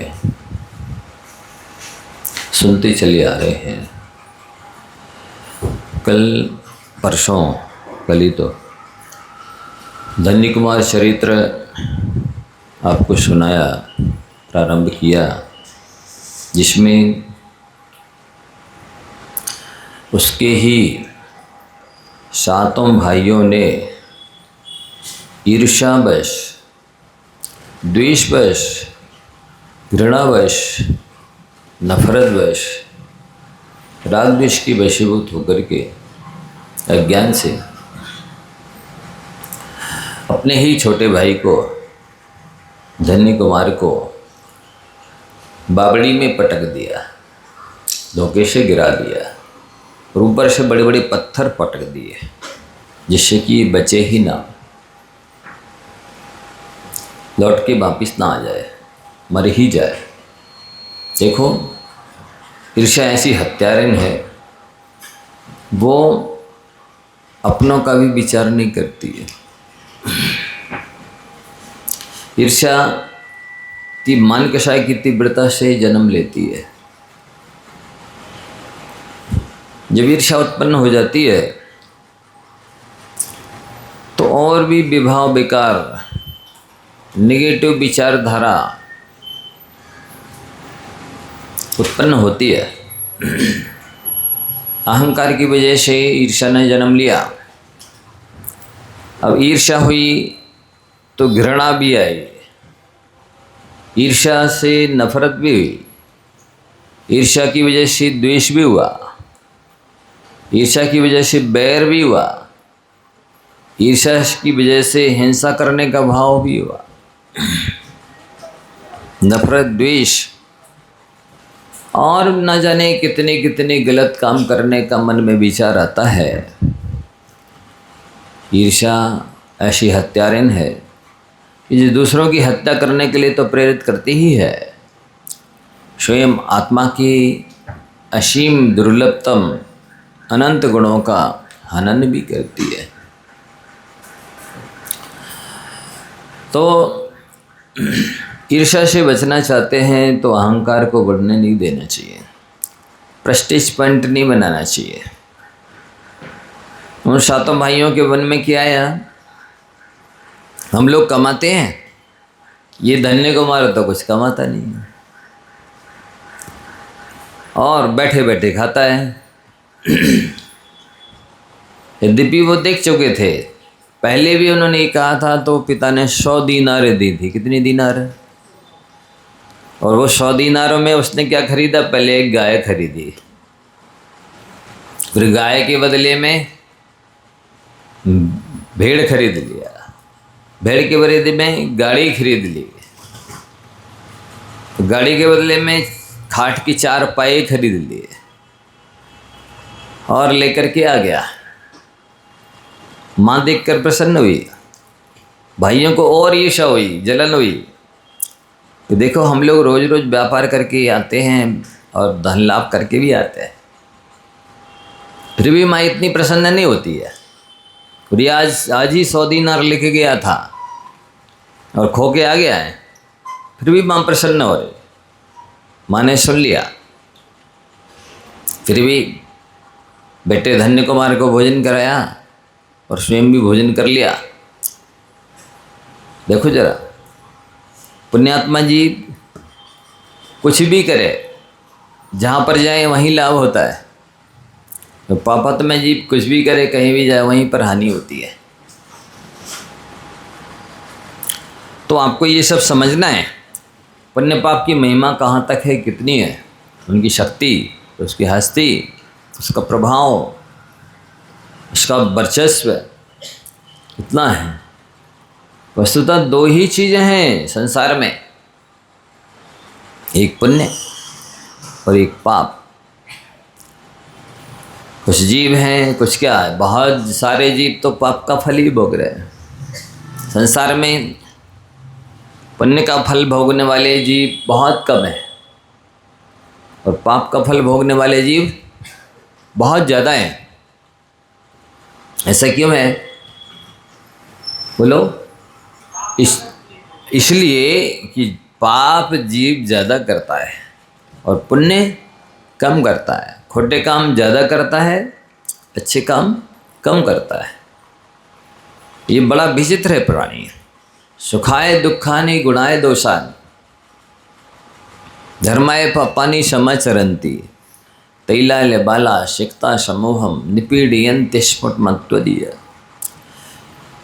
पे सुनते चले आ रहे हैं। कल ही तो धन्य कुमार चरित्र आपको सुनाया, प्रारंभ किया, जिसमें उसके ही सातों भाइयों ने ईर्ष्यावश, द्वेषवश, घृणावश, नफरतवश, राग द्वेष की वशीभूत होकर के अज्ञान से अपने ही छोटे भाई को, धन्य कुमार को बावड़ी में पटक दिया, धोखे से गिरा दिया और ऊपर से बड़े बड़े पत्थर पटक दिए, जिससे कि बचे ही ना, लौट के वापिस ना आ जाए, मर ही जाए। देखो, ईर्ष्या ऐसी हत्यारन है, वो अपनों का भी विचार नहीं करती है। ईर्ष्या की मन कषाय की तीव्रता से जन्म लेती है। जब ईर्ष्या उत्पन्न हो जाती है तो और भी विभाव, विकार, नेगेटिव विचारधारा उत्पन्न होती है। अहंकार की वजह से ईर्ष्या ने जन्म लिया। अब ईर्ष्या हुई तो घृणा भी आई, ईर्ष्या से नफरत भी हुई, ईर्ष्या की वजह से द्वेष भी हुआ, ईर्ष्या की वजह से बैर भी हुआ, ईर्ष्या की वजह से हिंसा करने का भाव भी हुआ। नफरत, द्वेष और न जाने कितने कितने गलत काम करने का मन में विचार आता है। ईर्ष्या ऐसी हत्यारन है कि जो दूसरों की हत्या करने के लिए तो प्रेरित करती ही है, स्वयं आत्मा की असीम दुर्लभतम अनंत गुणों का हनन भी करती है। तो ईर्ष्या से बचना चाहते हैं तो अहंकार को बढ़ने नहीं देना चाहिए, प्रेस्टीज पॉइंट नहीं बनाना चाहिए। उन सातों भाइयों के मन में क्या आया? हम लोग कमाते हैं, ये धन्य कुमार तो कुछ कमाता नहीं है और बैठे बैठे खाता है। यद्यपि वो देख चुके थे, पहले भी उन्होंने कहा था, तो पिता ने 100 दीनारें दी थी। कितनी दीनार? और वो 100 दीनारों में उसने क्या खरीदा? पहले एक गाय खरीदी, फिर गाय के बदले में भेड़ खरीद लिया, भेड़ के बदले में गाड़ी खरीद ली, गाड़ी के बदले में खाट की 4 पाए खरीद लिए और लेकर के आ गया। माँ देखकर प्रसन्न हुई, भाइयों को और ईर्ष्या हुई, जलन हुई कि देखो हम लोग रोज रोज व्यापार करके आते हैं और धन लाभ करके भी आते हैं, फिर भी माँ इतनी प्रसन्न नहीं होती है। और आज ही 100 दीनार लेके गया था और खो के आ गया है, फिर भी माँ प्रसन्न हो रही। माँ ने सुन लिया, फिर भी बेटे धन्य कुमार को भोजन कराया और स्वयं भी भोजन कर लिया। देखो जरा, पुण्यात्मा जी कुछ भी करे, जहाँ पर जाए वहीं लाभ होता है। तो पापात्मा जी कुछ भी करे, कहीं भी जाए, वहीं पर हानि होती है। तो आपको ये सब समझना है, पुण्य पाप की महिमा कहाँ तक है, कितनी है, उनकी शक्ति, उसकी हस्ती, उसका प्रभाव, उसका वर्चस्व इतना है। वस्तुतः 2 ही चीज़ें हैं संसार में, एक पुण्य और एक पाप। कुछ जीव हैं, कुछ क्या है, बहुत सारे जीव तो पाप का फल ही भोग रहे हैं। संसार में पुण्य का फल भोगने वाले जीव बहुत कम हैं और पाप का फल भोगने वाले जीव बहुत ज़्यादा हैं। ऐसा क्यों है बोलो? इसलिए कि पाप जीव ज़्यादा करता है और पुण्य कम करता है। खोटे काम ज़्यादा करता है, अच्छे काम कम करता है। ये बड़ा विचित्र है प्राणी। सुखाय दुखानि गुणाय दोषान धर्माय पापानि समाचरन्ति तैलाय बाला शिक्ता समूहम निपीड़यन्ति स्फुटमत्वदीय।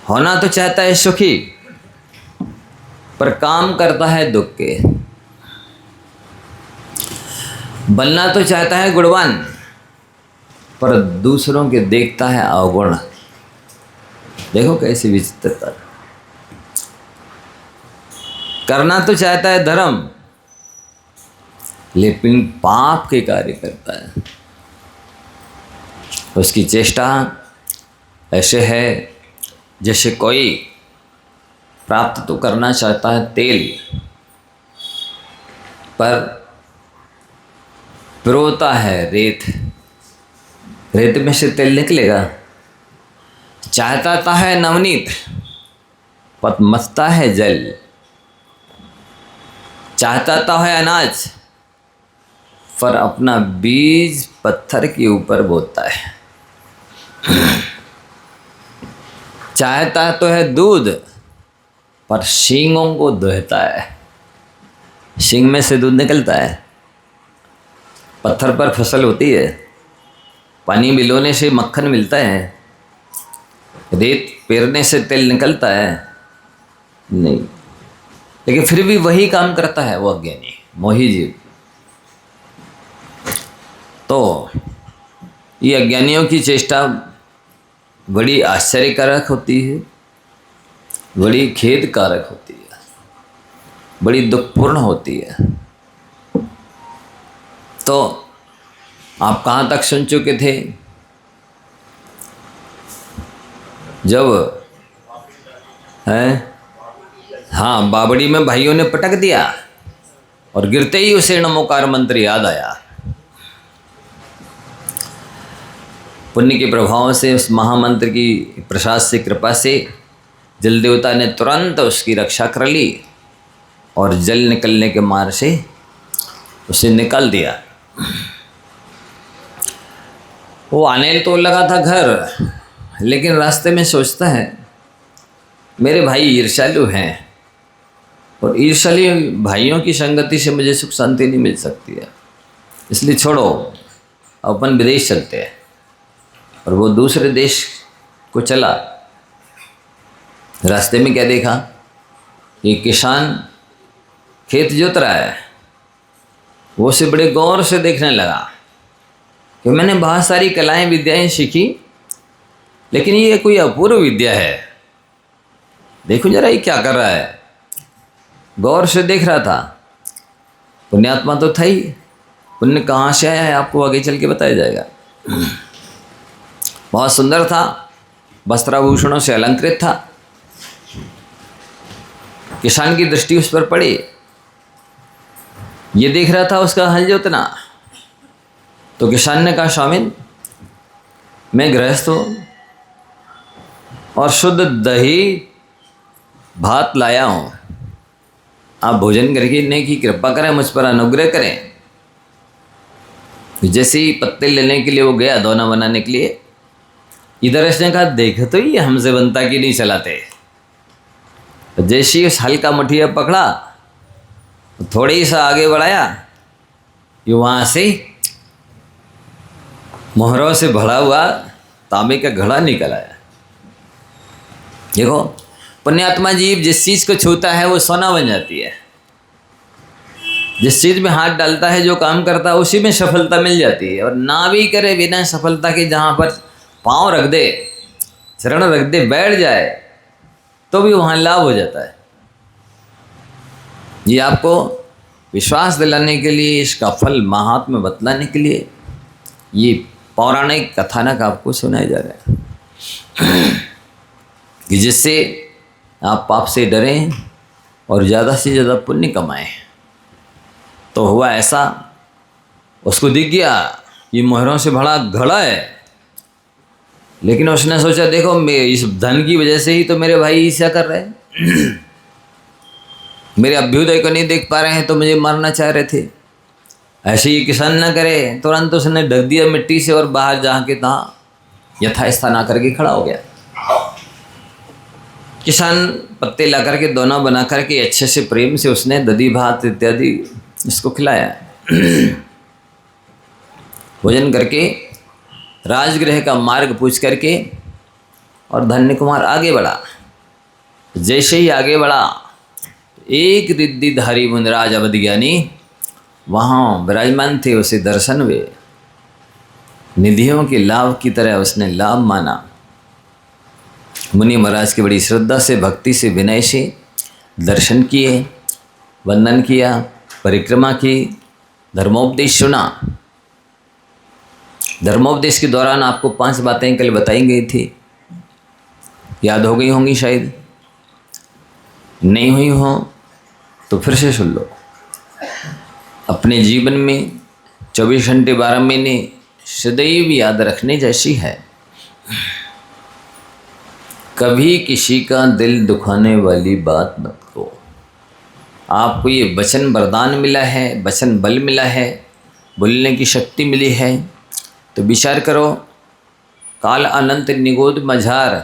होना तो चाहता है सुखी, पर काम करता है दुख के। बनना तो चाहता है गुणवान, पर दूसरों के देखता है अवगुण। देखो कैसी विचित्रता। करना तो चाहता है धर्म, लेकिन पाप के कार्य करता है। उसकी चेष्टा ऐसे है जैसे कोई प्राप्त तो करना चाहता है तेल, पर पिरोता है रेत। रेत में से तेल निकलेगा। चाहता है नवनीत, पर मथता है जल। चाहता है अनाज, पर अपना बीज पत्थर के ऊपर बोता है। चाहता तो है दूध, पर सींगों को दुहता है। सींग में से दूध निकलता है। पत्थर पर फसल होती है, पानी मिलोने से मक्खन मिलता है, रेत पेरने से तेल निकलता है नहीं। लेकिन फिर भी वही काम करता है वो अज्ञानी मोही जीव। तो ये अज्ञानियों की चेष्टा बड़ी आश्चर्यकारक होती है, बड़ी खेदकारक होती है, बड़ी दुखपूर्ण होती है। तो आप कहाँ तक सुन चुके थे? जब है हाँ, बावड़ी में भाइयों ने पटक दिया और गिरते ही उसे नमोकार मंत्र याद आया। पुण्य के प्रभाव से, उस महामंत्र की प्रसाद से, कृपा से जल देवता ने तुरंत उसकी रक्षा कर ली और जल निकलने के मार से उसे निकाल दिया। वो आने तो लगा था घर, लेकिन रास्ते में सोचता है मेरे भाई ईर्ष्यालु हैं और ईर्ष्यालु भाइयों की संगति से मुझे सुख शांति नहीं मिल सकती है, इसलिए छोड़ो अपन विदेश चलते हैं। और वो दूसरे देश को चला। रास्ते में क्या देखा? ये किसान खेत जोत रहा है। वो उसे बड़े गौर से देखने लगा कि मैंने बहुत सारी कलाएं विद्याएं सीखी, लेकिन ये कोई अपूर्व विद्या है। देखो जरा ये क्या कर रहा है। गौर से देख रहा था। पुण्यात्मा तो था ही। पुण्य कहाँ से आया है आपको आगे चल के बताया जाएगा। बहुत सुंदर था, वस्त्राभूषणों से अलंकृत था। किसान की दृष्टि उस पर पड़ी। ये देख रहा था उसका हल जोतना। तो किसान ने कहा, स्वामिन मैं गृहस्थ हूँ और शुद्ध दही भात लाया हूँ, आप भोजन करने की कृपा करें, मुझ पर अनुग्रह करें। जैसे ही पत्ते लेने के लिए वो गया, दोना बनाने के लिए, इधर इसने कहा देख तो ये हमसे बनता कि नहीं चलाते। जैसे ही उस हल का मुठिया पकड़ा, थोड़ी सा आगे बढ़ाया, ये वहाँ से मोहरों से भरा हुआ तांबे का घड़ा निकल आया। देखो पुण्यात्मा जीव जिस चीज़ को छूता है वो सोना बन जाती है। जिस चीज़ में हाथ डालता है, जो काम करता है, उसी में सफलता मिल जाती है। और ना भी करे बिना सफलता के, जहाँ पर पाँव रख दे, चरण रख दे, बैठ जाए, तो भी वहाँ लाभ हो जाता है। ये आपको विश्वास दिलाने के लिए, इसका फल महात्म्य बतलाने के लिए ये पौराणिक कथानक आपको सुनाया जा रहा है कि जिससे आप पाप से डरें और ज़्यादा से ज़्यादा पुण्य कमाएं। तो हुआ ऐसा, उसको दिख गया ये मोहरों से भरा घड़ा है, लेकिन उसने सोचा देखो मैं इस धन की वजह से ही तो मेरे भाई ईर्ष्या कर रहे हैं। मेरे अभ्युदय को नहीं देख पा रहे हैं तो मुझे मारना चाह रहे थे। ऐसे ही किसान न करे, तुरंत उसने ढक दिया मिट्टी से और बाहर जहाँ के तहाँ यथास्थान आकर के खड़ा हो गया। किसान पत्ते ला करके दोना बना करके अच्छे से प्रेम से उसने दधी भात इत्यादि इसको खिलाया। भोजन करके राजगृह का मार्ग पूछ करके और धन्य कुमार आगे बढ़ा। जैसे ही आगे बढ़ा, एक रिद्धिधारी मुनिराज अवधज्ञानी वहाँ विराजमान थे, उसे दर्शन हुए। निधियों के लाभ की तरह उसने लाभ माना। मुनि महाराज की बड़ी श्रद्धा से, भक्ति से, विनय से दर्शन किए, वंदन किया, परिक्रमा की, धर्मोपदेश सुना। धर्मोपदेश के दौरान आपको 5 बातें कल बताई गई थी, याद हो गई होंगी शायद। नहीं हुई हो तो फिर से सुन लो। अपने जीवन में 24 घंटे 12 महीने सदैव याद रखने जैसी है। कभी किसी का दिल दुखाने वाली बात मत करो। आपको ये वचन वरदान मिला है, वचन बल मिला है, बोलने की शक्ति मिली है, तो विचार करो। काल अनंत निगोद मझार,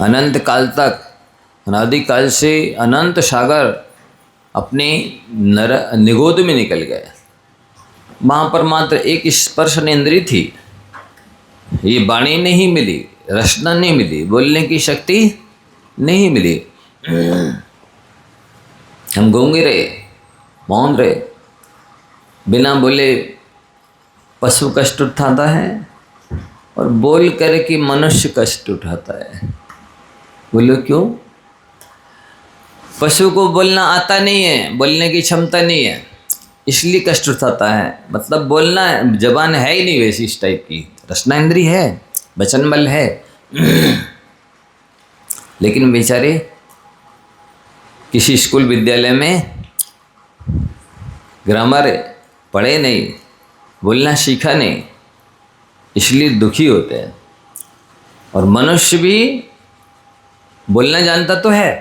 अनंत काल तक, अनादि काल से अनंत सागर अपने निगोद में निकल गए। वहाँ पर मात्र एक स्पर्शन इंद्री थी। ये वाणी नहीं मिली, रचना नहीं मिली, बोलने की शक्ति नहीं मिली। हम गूंगे रहे, मौन रहे, बिना बोले पशु कष्ट उठाता है और बोल करके मनुष्य कष्ट उठाता है। बोलो क्यों? पशु को बोलना आता नहीं है, बोलने की क्षमता नहीं है, इसलिए कष्ट उठाता है। मतलब बोलना जबान है ही नहीं वैसी इस टाइप की, रचना इंद्री है, वचन बल है, लेकिन बेचारे किसी स्कूल विद्यालय में ग्रामर पढ़े नहीं, बोलना सीखा नहीं, इसलिए दुखी होते हैं। और मनुष्य भी बोलना जानता तो है,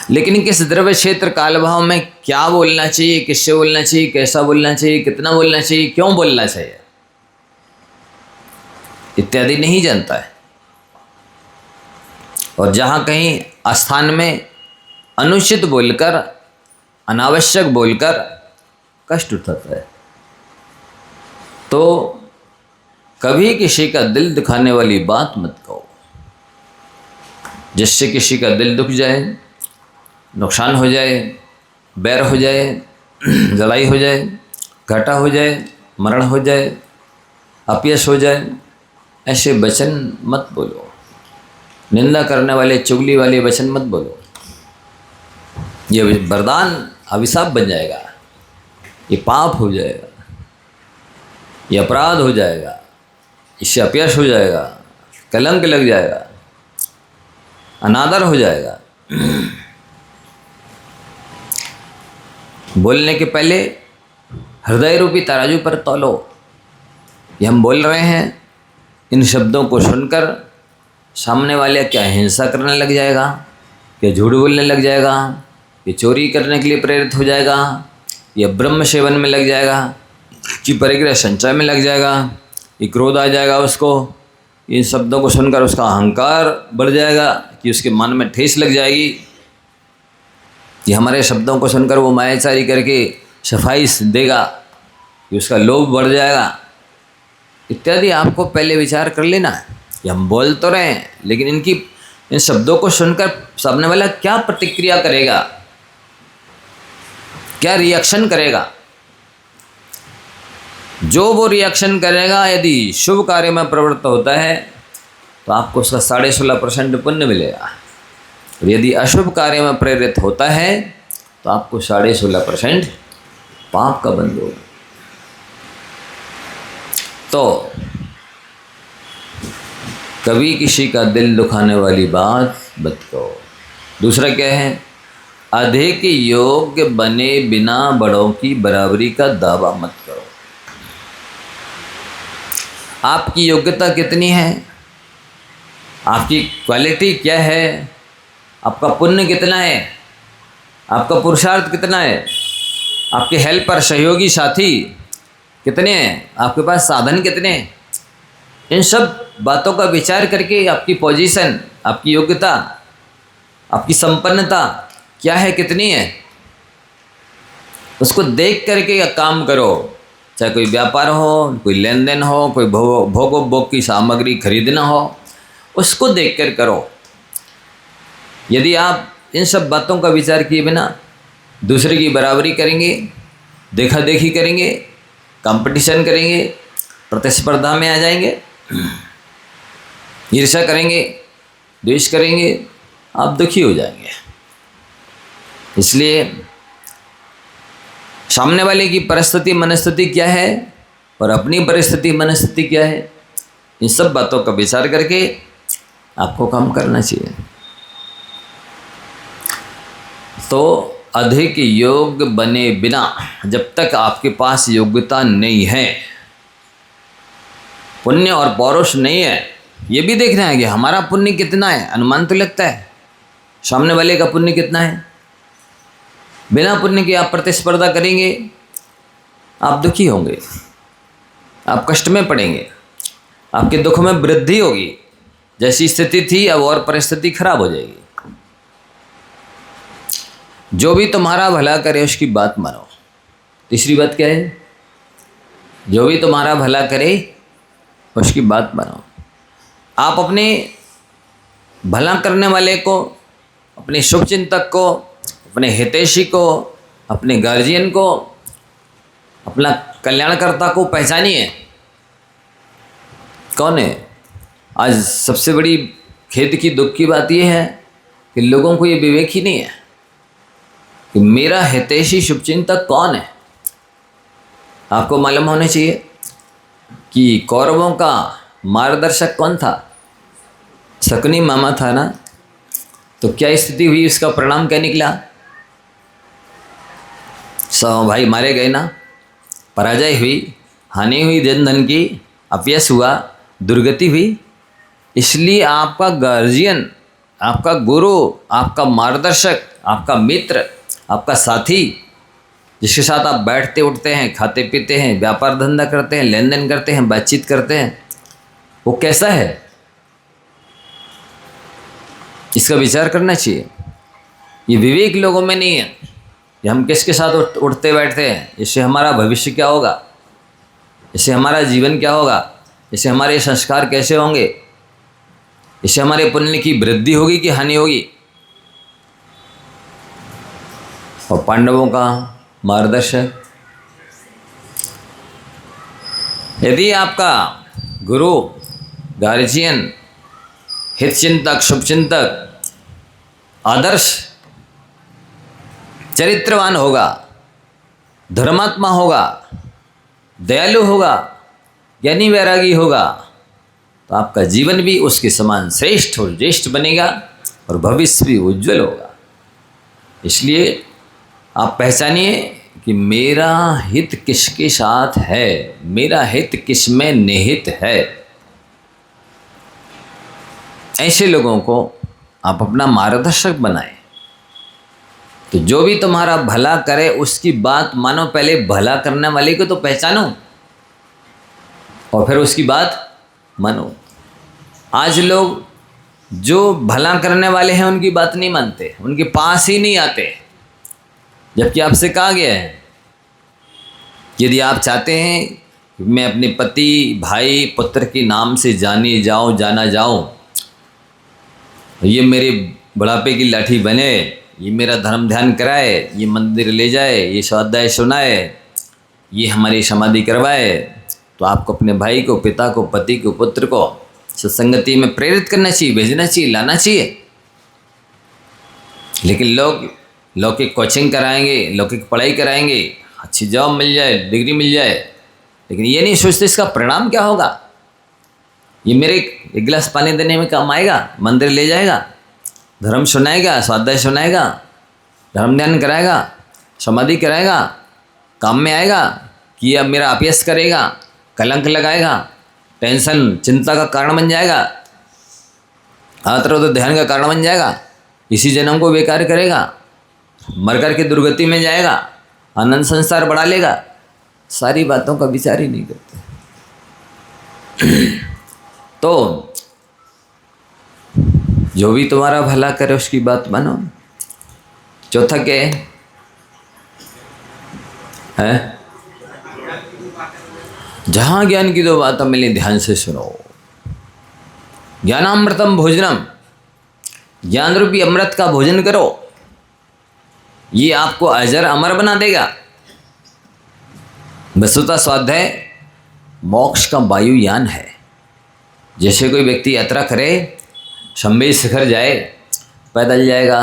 लेकिन किस द्रव्य क्षेत्र काल भाव में क्या बोलना चाहिए, किससे बोलना चाहिए, कैसा बोलना चाहिए, कितना बोलना चाहिए, क्यों बोलना चाहिए इत्यादि नहीं जानता है। और जहाँ कहीं स्थान में अनुचित बोलकर, अनावश्यक बोलकर कष्ट उठाता है। तो कभी किसी का दिल दुखाने वाली बात मत कहो, जिससे किसी का दिल दुख जाए, नुकसान हो जाए, बैर हो जाए, लड़ाई हो जाए, घाटा हो जाए, मरण हो जाए, अपयश हो जाए, ऐसे वचन मत बोलो। निंदा करने वाले, चुगली वाले वचन मत बोलो। ये वरदान अभिशाप बन जाएगा, ये पाप हो जाएगा, ये अपराध हो जाएगा, इससे अपयश हो जाएगा, कलंक लग जाएगा, अनादर हो जाएगा। बोलने के पहले हृदय रूपी तराजू पर तौलो। ये हम बोल रहे हैं, इन शब्दों को सुनकर सामने वाले क्या हिंसा करने लग जाएगा, क्या झूठ बोलने लग जाएगा, ये चोरी करने के लिए प्रेरित हो जाएगा, ये ब्रह्म सेवन में लग जाएगा, कि परिग्रह संचय में लग जाएगा, ये क्रोध आ जाएगा उसको। इन शब्दों को सुनकर उसका अहंकार बढ़ जाएगा, कि उसके मन में ठेस लग जाएगी, कि हमारे शब्दों को सुनकर वो मायाचारी करके सफाई देगा, कि उसका लोभ बढ़ जाएगा इत्यादि। आपको पहले विचार कर लेना है कि हम बोल तो रहे हैं, लेकिन इन शब्दों को सुनकर सामने वाला क्या प्रतिक्रिया करेगा, क्या रिएक्शन करेगा। जो वो रिएक्शन करेगा, यदि शुभ कार्य में प्रवृत्त होता है तो आपको उसका 16.5% पुण्य मिलेगा, और यदि अशुभ कार्य में प्रेरित होता है तो आपको 16.5% पाप का बंध होगा। तो कभी किसी का दिल दुखाने वाली बात मत कहो। दूसरा क्या है? अधिक योग्य बने बिना बड़ों की बराबरी का दावा मत करो। आपकी योग्यता कितनी है, आपकी क्वालिटी क्या है, आपका पुण्य कितना है, आपका पुरुषार्थ कितना है, आपके हेल्पर सहयोगी साथी कितने हैं, आपके पास साधन कितने हैं। इन सब बातों का विचार करके आपकी पोजीशन, आपकी योग्यता, आपकी संपन्नता क्या है, कितनी है, उसको देख करके काम करो। चाहे कोई व्यापार हो, कोई लेन देन हो, कोई भोग की सामग्री खरीदना हो, उसको देख कर करो। यदि आप इन सब बातों का विचार किए बिना दूसरे की बराबरी करेंगे, देखा देखी करेंगे, कंपटीशन करेंगे, प्रतिस्पर्धा में आ जाएंगे, ईर्ष्या करेंगे, द्वेष करेंगे, आप दुखी हो जाएंगे। इसलिए सामने वाले की परिस्थिति मनस्थिति क्या है और अपनी परिस्थिति मनस्थिति क्या है, इन सब बातों का विचार करके आपको काम करना चाहिए। तो अधिक योग्य बने बिना जब तक आपके पास योग्यता नहीं है, पुण्य और पौरुष नहीं है, ये भी देखना है कि हमारा पुण्य कितना है। अनुमान तो लगता है, सामने वाले का पुण्य कितना है। बिना पुण्य के आप प्रतिस्पर्धा करेंगे, आप दुखी होंगे, आप कष्ट में पड़ेंगे, आपके दुख में वृद्धि होगी। जैसी स्थिति थी अब और परिस्थिति खराब हो जाएगी। जो भी तुम्हारा भला करे उसकी बात मानो। तीसरी बात क्या है? जो भी तुम्हारा भला करे उसकी बात मानो। आप अपने भला करने वाले को, अपने शुभचिंतक को, अपने हितैषी को, अपने गार्जियन को, अपना कल्याणकर्ता को पहचानिए। कौन है? आज सबसे बड़ी खेद की, दुख की बात यह है कि लोगों को ये विवेक ही नहीं है कि मेरा हितैषी शुभचिंतक कौन है। आपको मालूम होना चाहिए कि कौरवों का मार्गदर्शक कौन था? शकुनी मामा था ना। तो क्या स्थिति हुई, उसका परिणाम क्या निकला? सब भाई मारे गए ना, पराजय हुई, हानि हुई जन धन की, अपयश हुआ, दुर्गति हुई। इसलिए आपका गार्जियन, आपका गुरु, आपका मार्गदर्शक, आपका मित्र, आपका साथी, जिसके साथ आप बैठते उठते हैं, खाते पीते हैं, व्यापार धंधा करते हैं, लेन देन करते हैं, बातचीत करते हैं, वो कैसा है, इसका विचार करना चाहिए। ये विवेक लोगों में नहीं है कि हम किसके साथ उठते बैठते हैं, इससे हमारा भविष्य क्या होगा, इससे हमारा जीवन क्या होगा, इससे हमारे संस्कार कैसे होंगे, इससे हमारे पुण्य की वृद्धि होगी कि हानि होगी। और पांडवों का मार्गदर्शक, यदि आपका गुरु, गार्जियन, हितचिंतक, शुभचिंतक आदर्श चरित्रवान होगा, धर्मात्मा होगा, दयालु होगा, ज्ञानी वैरागी होगा, तो आपका जीवन भी उसके समान श्रेष्ठ और ज्येष्ठ बनेगा और भविष्य भी उज्जवल होगा। इसलिए आप पहचानिए कि मेरा हित किसके साथ है, मेरा हित किस में निहित है। ऐसे लोगों को आप अपना मार्गदर्शक बनाएं। तो जो भी तुम्हारा भला करे उसकी बात मानो। पहले भला करने वाले को तो पहचानो और फिर उसकी बात मानो। आज लोग जो भला करने वाले हैं उनकी बात नहीं मानते, उनके पास ही नहीं आते। जबकि आपसे कहा गया है यदि आप चाहते हैं कि मैं अपने पति, भाई, पुत्र के नाम से जाना जाऊं, ये मेरे बुढ़ापे की लाठी बने, ये मेरा धर्म ध्यान कराए, ये मंदिर ले जाए, ये स्वाध्याय सुनाए, ये हमारी समाधि करवाए, तो आपको अपने भाई को, पिता को, पति को, पुत्र को सत्संगति में प्रेरित करना चाहिए, भेजना चाहिए, लाना चाहिए। लेकिन लोग लौकिक कोचिंग कराएंगे, लौकिक पढ़ाई कराएंगे, अच्छी जॉब मिल जाए, डिग्री मिल जाए, लेकिन ये नहीं सोचते इसका परिणाम क्या होगा। ये मेरे एक गिलास पानी देने में काम आएगा, मंदिर ले जाएगा, धर्म सुनाएगा, स्वाध्याय सुनाएगा, धर्म ध्यान कराएगा, समाधि कराएगा, काम में आएगा कि अब मेरा अपयश करेगा, कलंक लगाएगा, टेंशन चिंता का कारण बन जाएगा, आतर ध्यान का कारण बन जाएगा। इसी जन्म को बेकार करेगा, मर कर के दुर्गति में जाएगा, अनंत संसार बढ़ा लेगा। सारी बातों का विचार ही नहीं करते। तो जो भी तुम्हारा भला करे उसकी बात मानो। चौथा क्या है? जहां ज्ञान की दो बातें मिली ध्यान से सुनो। ज्ञानामृतम भोजनम, ज्ञान रूपी अमृत का भोजन करो, ये आपको अजर अमर बना देगा। वस्तुतः स्वाध्याय मोक्ष का वायुयान है। जैसे कोई व्यक्ति यात्रा करे, शंभे शिखर जाए, पैदल जाएगा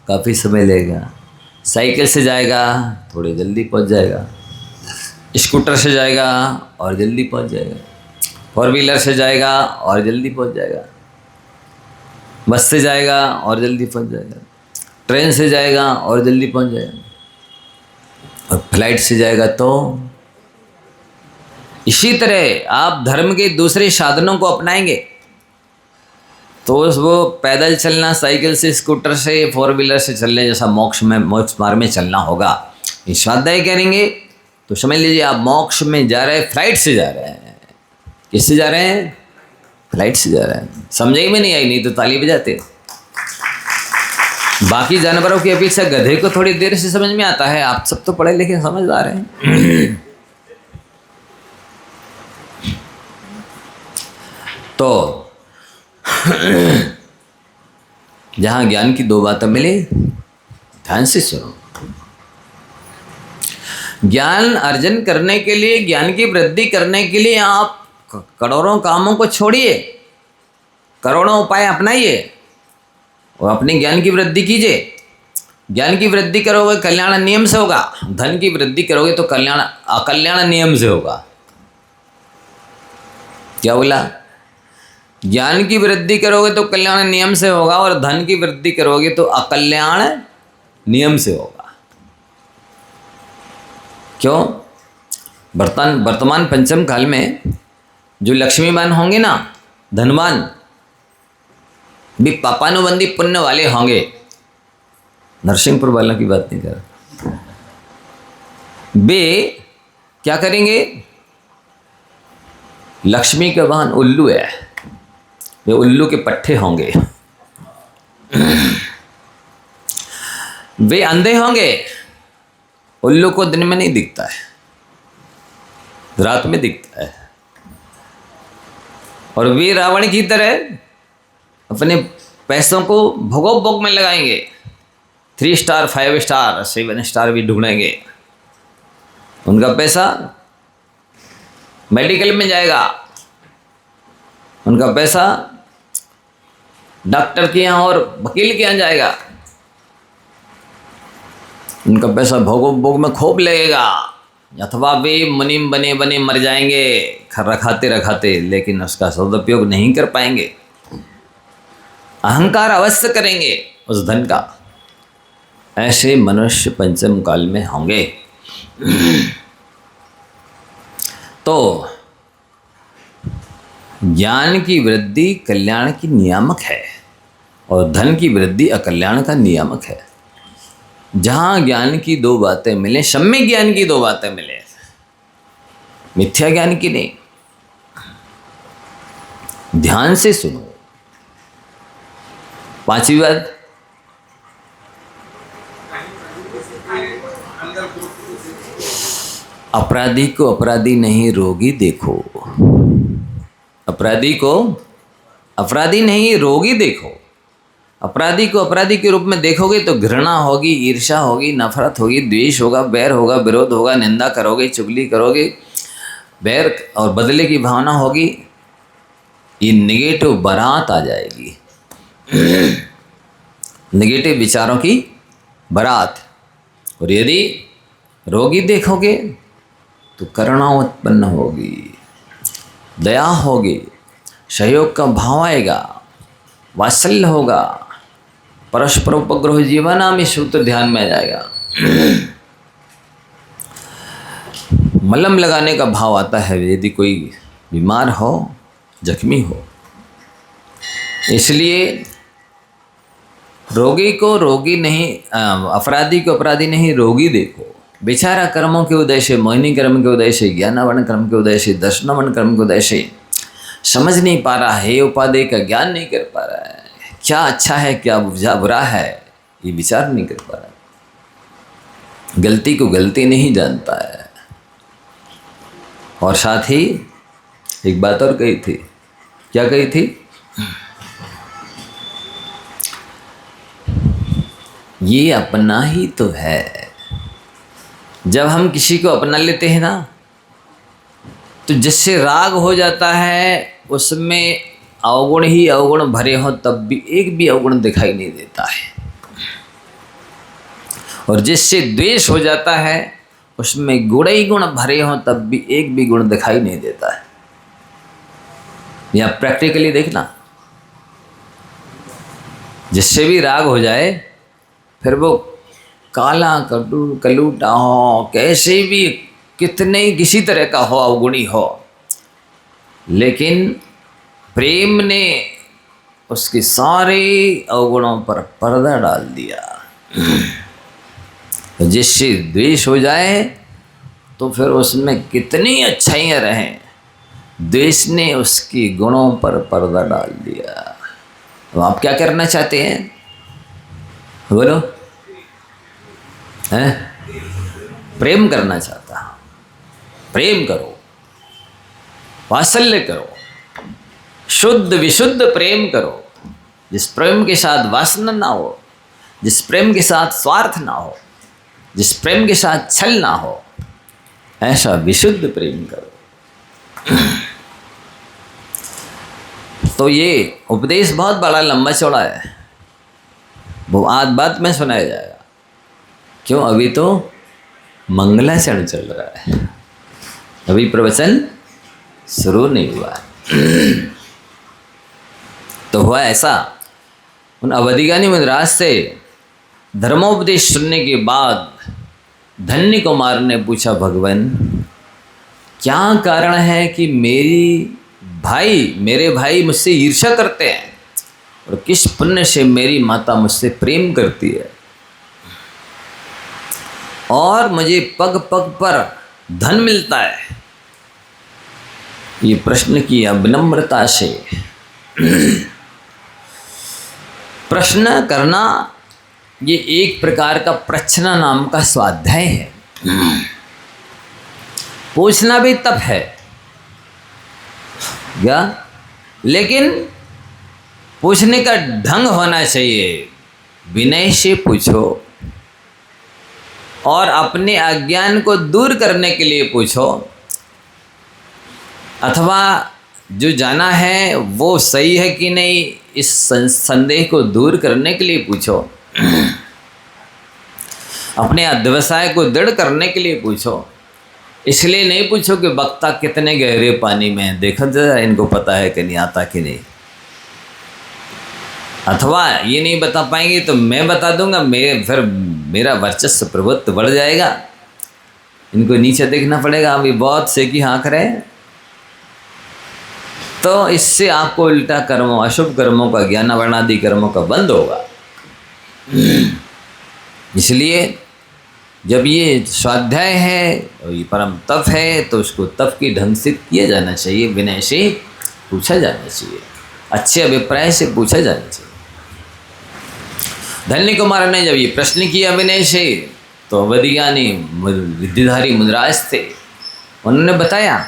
काफ़ी समय लगेगा, साइकिल से जाएगा थोड़ी जल्दी पहुंच जाएगा, स्कूटर से जाएगा और जल्दी पहुंच जाएगा, फोर व्हीलर से जाएगा और जल्दी पहुंच जाएगा, बस से जाएगा और जल्दी पहुंच जाएगा, ट्रेन से जाएगा और जल्दी पहुंच जाएगा, और फ्लाइट से जाएगा। तो इसी तरह आप धर्म के दूसरे साधनों को अपनाएंगे तो वो पैदल चलना, साइकिल से, स्कूटर से, फोर व्हीलर से चलने जैसा मोक्ष मार्ग में चलना होगा। ये स्वाध्याय करेंगे तो समझ लीजिए आप मोक्ष में जा रहे हैं, फ्लाइट से जा रहे हैं। किससे जा रहे हैं? फ्लाइट से जा रहे हैं। समझे में नहीं आई, नहीं तो ताली बजाते। बाकी जानवरों की अपेक्षा गधे को थोड़ी देर से समझ में आता है। आप सब तो पढ़े लिखे समझदार हैं। तो जहां ज्ञान की दो बातें मिले, ध्यान से सुनो। ज्ञान अर्जन करने के लिए, ज्ञान की वृद्धि करने के लिए आप करोड़ों कामों को छोड़िए, करोड़ों उपाय अपनाइए और अपने ज्ञान की वृद्धि कीजिए। ज्ञान की वृद्धि करोगे कल्याण नियम से होगा, धन की वृद्धि करोगे तो कल्याण अकल्याण नियम से होगा। क्या बोला? ज्ञान की वृद्धि करोगे तो कल्याण नियम से होगा और धन की वृद्धि करोगे तो अकल्याण नियम से होगा। क्यों? वर्तमान पंचम काल में जो लक्ष्मीवान होंगे ना, धनवान, भी पापानुबंधी पुण्य वाले होंगे। नरसिंहपुर वालों की बात नहीं कर रहा। वे क्या करेंगे? लक्ष्मी का वाहन उल्लू है, वे उल्लू के पट्टे होंगे। वे अंधे होंगे। उल्लू को दिन में नहीं दिखता है, रात में दिखता है। और वे रावण की तरह अपने पैसों को भोग में लगाएंगे। 3 स्टार, 5 स्टार, 7 स्टार भी ढूंढेंगे। उनका पैसा मेडिकल में जाएगा, उनका पैसा डॉक्टर के यहाँ और वकील के यहाँ जाएगा, उनका पैसा भोग में खूब लगेगा। अथवा वे मुनीम बने बने मर जाएंगे रखाते रखाते, लेकिन उसका सदुपयोग नहीं कर पाएंगे। अहंकार अवश्य करेंगे उस धन का। ऐसे मनुष्य पंचम काल में होंगे। तो ज्ञान की वृद्धि कल्याण की नियामक है और धन की वृद्धि अकल्याण का नियामक है। जहाँ ज्ञान की दो बातें मिले, सम्यक ज्ञान की दो बातें मिले, मिथ्या ज्ञान की नहीं। ध्यान से सुनो। 5वीं बात, अपराधी को अपराधी नहीं रोगी देखो। अपराधी को अपराधी नहीं रोगी देखो। अपराधी को अपराधी के रूप में देखोगे तो घृणा होगी, ईर्ष्या होगी, नफरत होगी, द्वेष होगा, बैर होगा, विरोध होगा, निंदा करोगे, चुगली करोगे, बैर और बदले की भावना होगी। ये नेगेटिव बारात आ जाएगी। नेगेटिव विचारों की बारात। और यदि रोगी देखोगे तो करुणा उत्पन्न होगी, दया होगी, सहयोग का भाव आएगा, वात्सल्य होगा, परस्पर उपग्रह जीवना में सूत्र ध्यान में आ जाएगा। मलम लगाने का भाव आता है यदि कोई बीमार हो, जख्मी हो। इसलिए रोगी को रोगी नहीं, अपराधी को अपराधी नहीं, रोगी देखो। बेचारा कर्मों के उदय से, मोहिनी कर्म के उदय से, ज्ञानावरण कर्म के उदय से, दर्शनावरण कर्म के उदय से समझ नहीं पा रहा है, उपादेय का ज्ञान नहीं कर पा रहा है, क्या अच्छा है क्या बुरा है ये विचार नहीं कर पा रहा, गलती को गलती नहीं जानता है। और साथ ही एक बात और कही थी, क्या कही थी? ये अपना ही तो है। जब हम किसी को अपना लेते हैं ना, तो जिससे राग हो जाता है उसमें अवगुण ही अवगुण भरे हों तब भी एक भी अवगुण दिखाई नहीं देता है, और जिससे द्वेष हो जाता है उसमें गुण ही गुण भरे हों तब भी एक भी गुण दिखाई नहीं देता है। या प्रैक्टिकली देखना, जिससे भी राग हो जाए फिर वो काला कलूटा हो, कैसे भी कितने किसी तरह का हो, अवगुणी हो, लेकिन प्रेम ने उसके सारे अवगुणों पर पर्दा डाल दिया। जिससे द्वेष हो जाए तो फिर उसमें कितनी अच्छाइयाँ रहें, द्वेष ने उसके गुणों पर पर्दा डाल दिया। तो आप क्या करना चाहते हैं, बोलो? हैं? प्रेम करना चाहता, प्रेम करो, वात्सल्य करो, शुद्ध विशुद्ध प्रेम करो, जिस प्रेम के साथ वासना ना हो, जिस प्रेम के साथ स्वार्थ ना हो, जिस प्रेम के साथ छल ना हो, ऐसा विशुद्ध प्रेम करो। तो ये उपदेश बहुत बड़ा लंबा चौड़ा है, वो आज बात में सुनाया जाएगा। क्यों? अभी तो मंगलाचरण चल रहा है, अभी प्रवचन शुरू नहीं हुआ। तो हुआ ऐसा, उन अवधिगानी मुद्राज से धर्मोपदेश सुनने के बाद धन्य कुमार ने पूछा, भगवान क्या कारण है कि मेरे भाई मुझसे ईर्ष्या करते हैं, और किस पुण्य से मेरी माता मुझसे प्रेम करती है, और मुझे पग पग पर धन मिलता है। ये प्रश्न किया विनम्रता से। प्रश्न करना ये एक प्रकार का प्रश्न नाम का स्वाध्याय है। पूछना भी तप है क्या, लेकिन पूछने का ढंग होना चाहिए। विनय से पूछो और अपने अज्ञान को दूर करने के लिए पूछो, अथवा जो जाना है वो सही है कि नहीं इस संदेह को दूर करने के लिए पूछो, अपने अध्यवसाय को दृढ़ करने के लिए पूछो। इसलिए नहीं पूछो कि वक्ता कितने गहरे पानी में है, देखो जरा इनको पता है कि नहीं, आता कि नहीं। अथवा ये नहीं बता पाएंगे तो मैं बता दूंगा, फिर मेरा वर्चस्व प्रभुत्व बढ़ जाएगा, इनको नीचे देखना पड़ेगा, अभी बहुत से कि हाँ करें। तो इससे आपको उल्टा कर्मों, अशुभ कर्मों का, ज्ञानावरणादि कर्मों का बंद होगा। इसलिए जब ये स्वाध्याय है और ये परम तप है तो उसको तप के ढंग से किया जाना चाहिए, विनय से पूछा जाना चाहिए, अच्छे अभिप्राय से पूछा जाना चाहिए। धन्य कुमार ने जब ये प्रश्न किया विनय से, तो अवधिगानी विद्याधारी मुद्राज थे, उन्होंने बताया,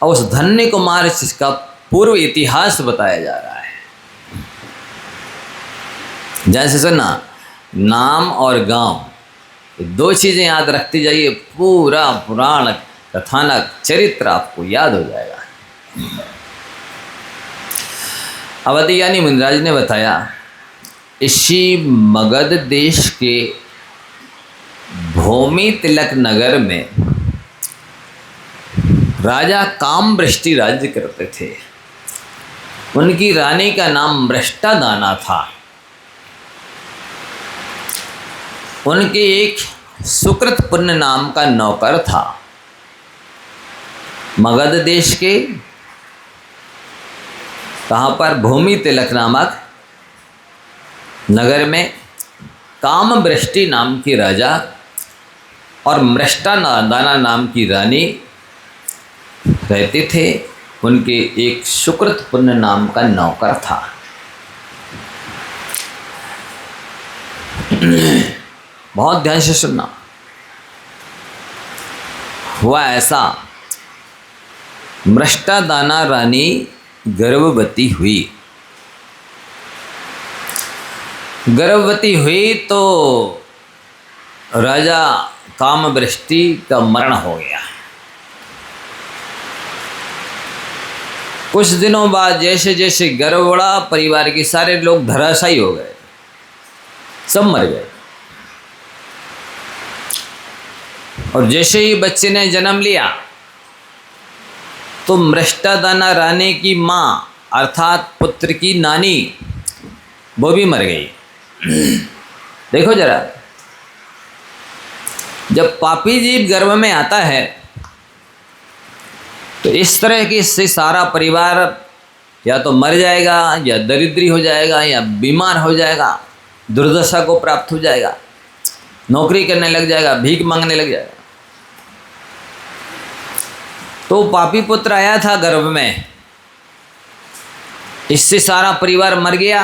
और उस धन्य कुमार का पूर्व इतिहास बताया जा रहा है। जैसे सुना, नाम और गांव, दो चीज़ें याद रखती जाइए, पूरा पुराण कथानक चरित्र आपको याद हो जाएगा। अवधिगानी मुनिराज ने बताया, इसी मगध देश के भूमि तिलक नगर में राजा कामवृष्टि राज्य करते थे। उनकी रानी का नाम मृष्टादाना था। उनके एक सुकृत पुण्य नाम का नौकर था। मगध देश के कहाँ पर, भूमि तिलक नामक नगर में कामवृष्टि नाम की राजा और मृष्टादाना नाम की रानी रहते थे। उनके एक सुकृत पुण्य नाम का नौकर था। बहुत ध्यान से सुनना। हुआ ऐसा, मृष्टादाना रानी गर्भवती हुई। गर्भवती हुई तो राजा कामवृष्टि का मरण हो गया। कुछ दिनों बाद जैसे जैसे गर्भ बढ़ा, परिवार के सारे लोग धराशायी हो गए, सब मर गए। और जैसे ही बच्चे ने जन्म लिया तो मृष्टादाना रानी की माँ अर्थात पुत्र की नानी वो भी मर गई। देखो जरा, जब पापी जीव गर्भ में आता है तो इस तरह की इससे सारा परिवार या तो मर जाएगा या दरिद्री हो जाएगा या बीमार हो जाएगा, दुर्दशा को प्राप्त हो जाएगा, नौकरी करने लग जाएगा, भीख मांगने लग जाएगा। तो पापी पुत्र आया था गर्भ में, इससे सारा परिवार मर गया,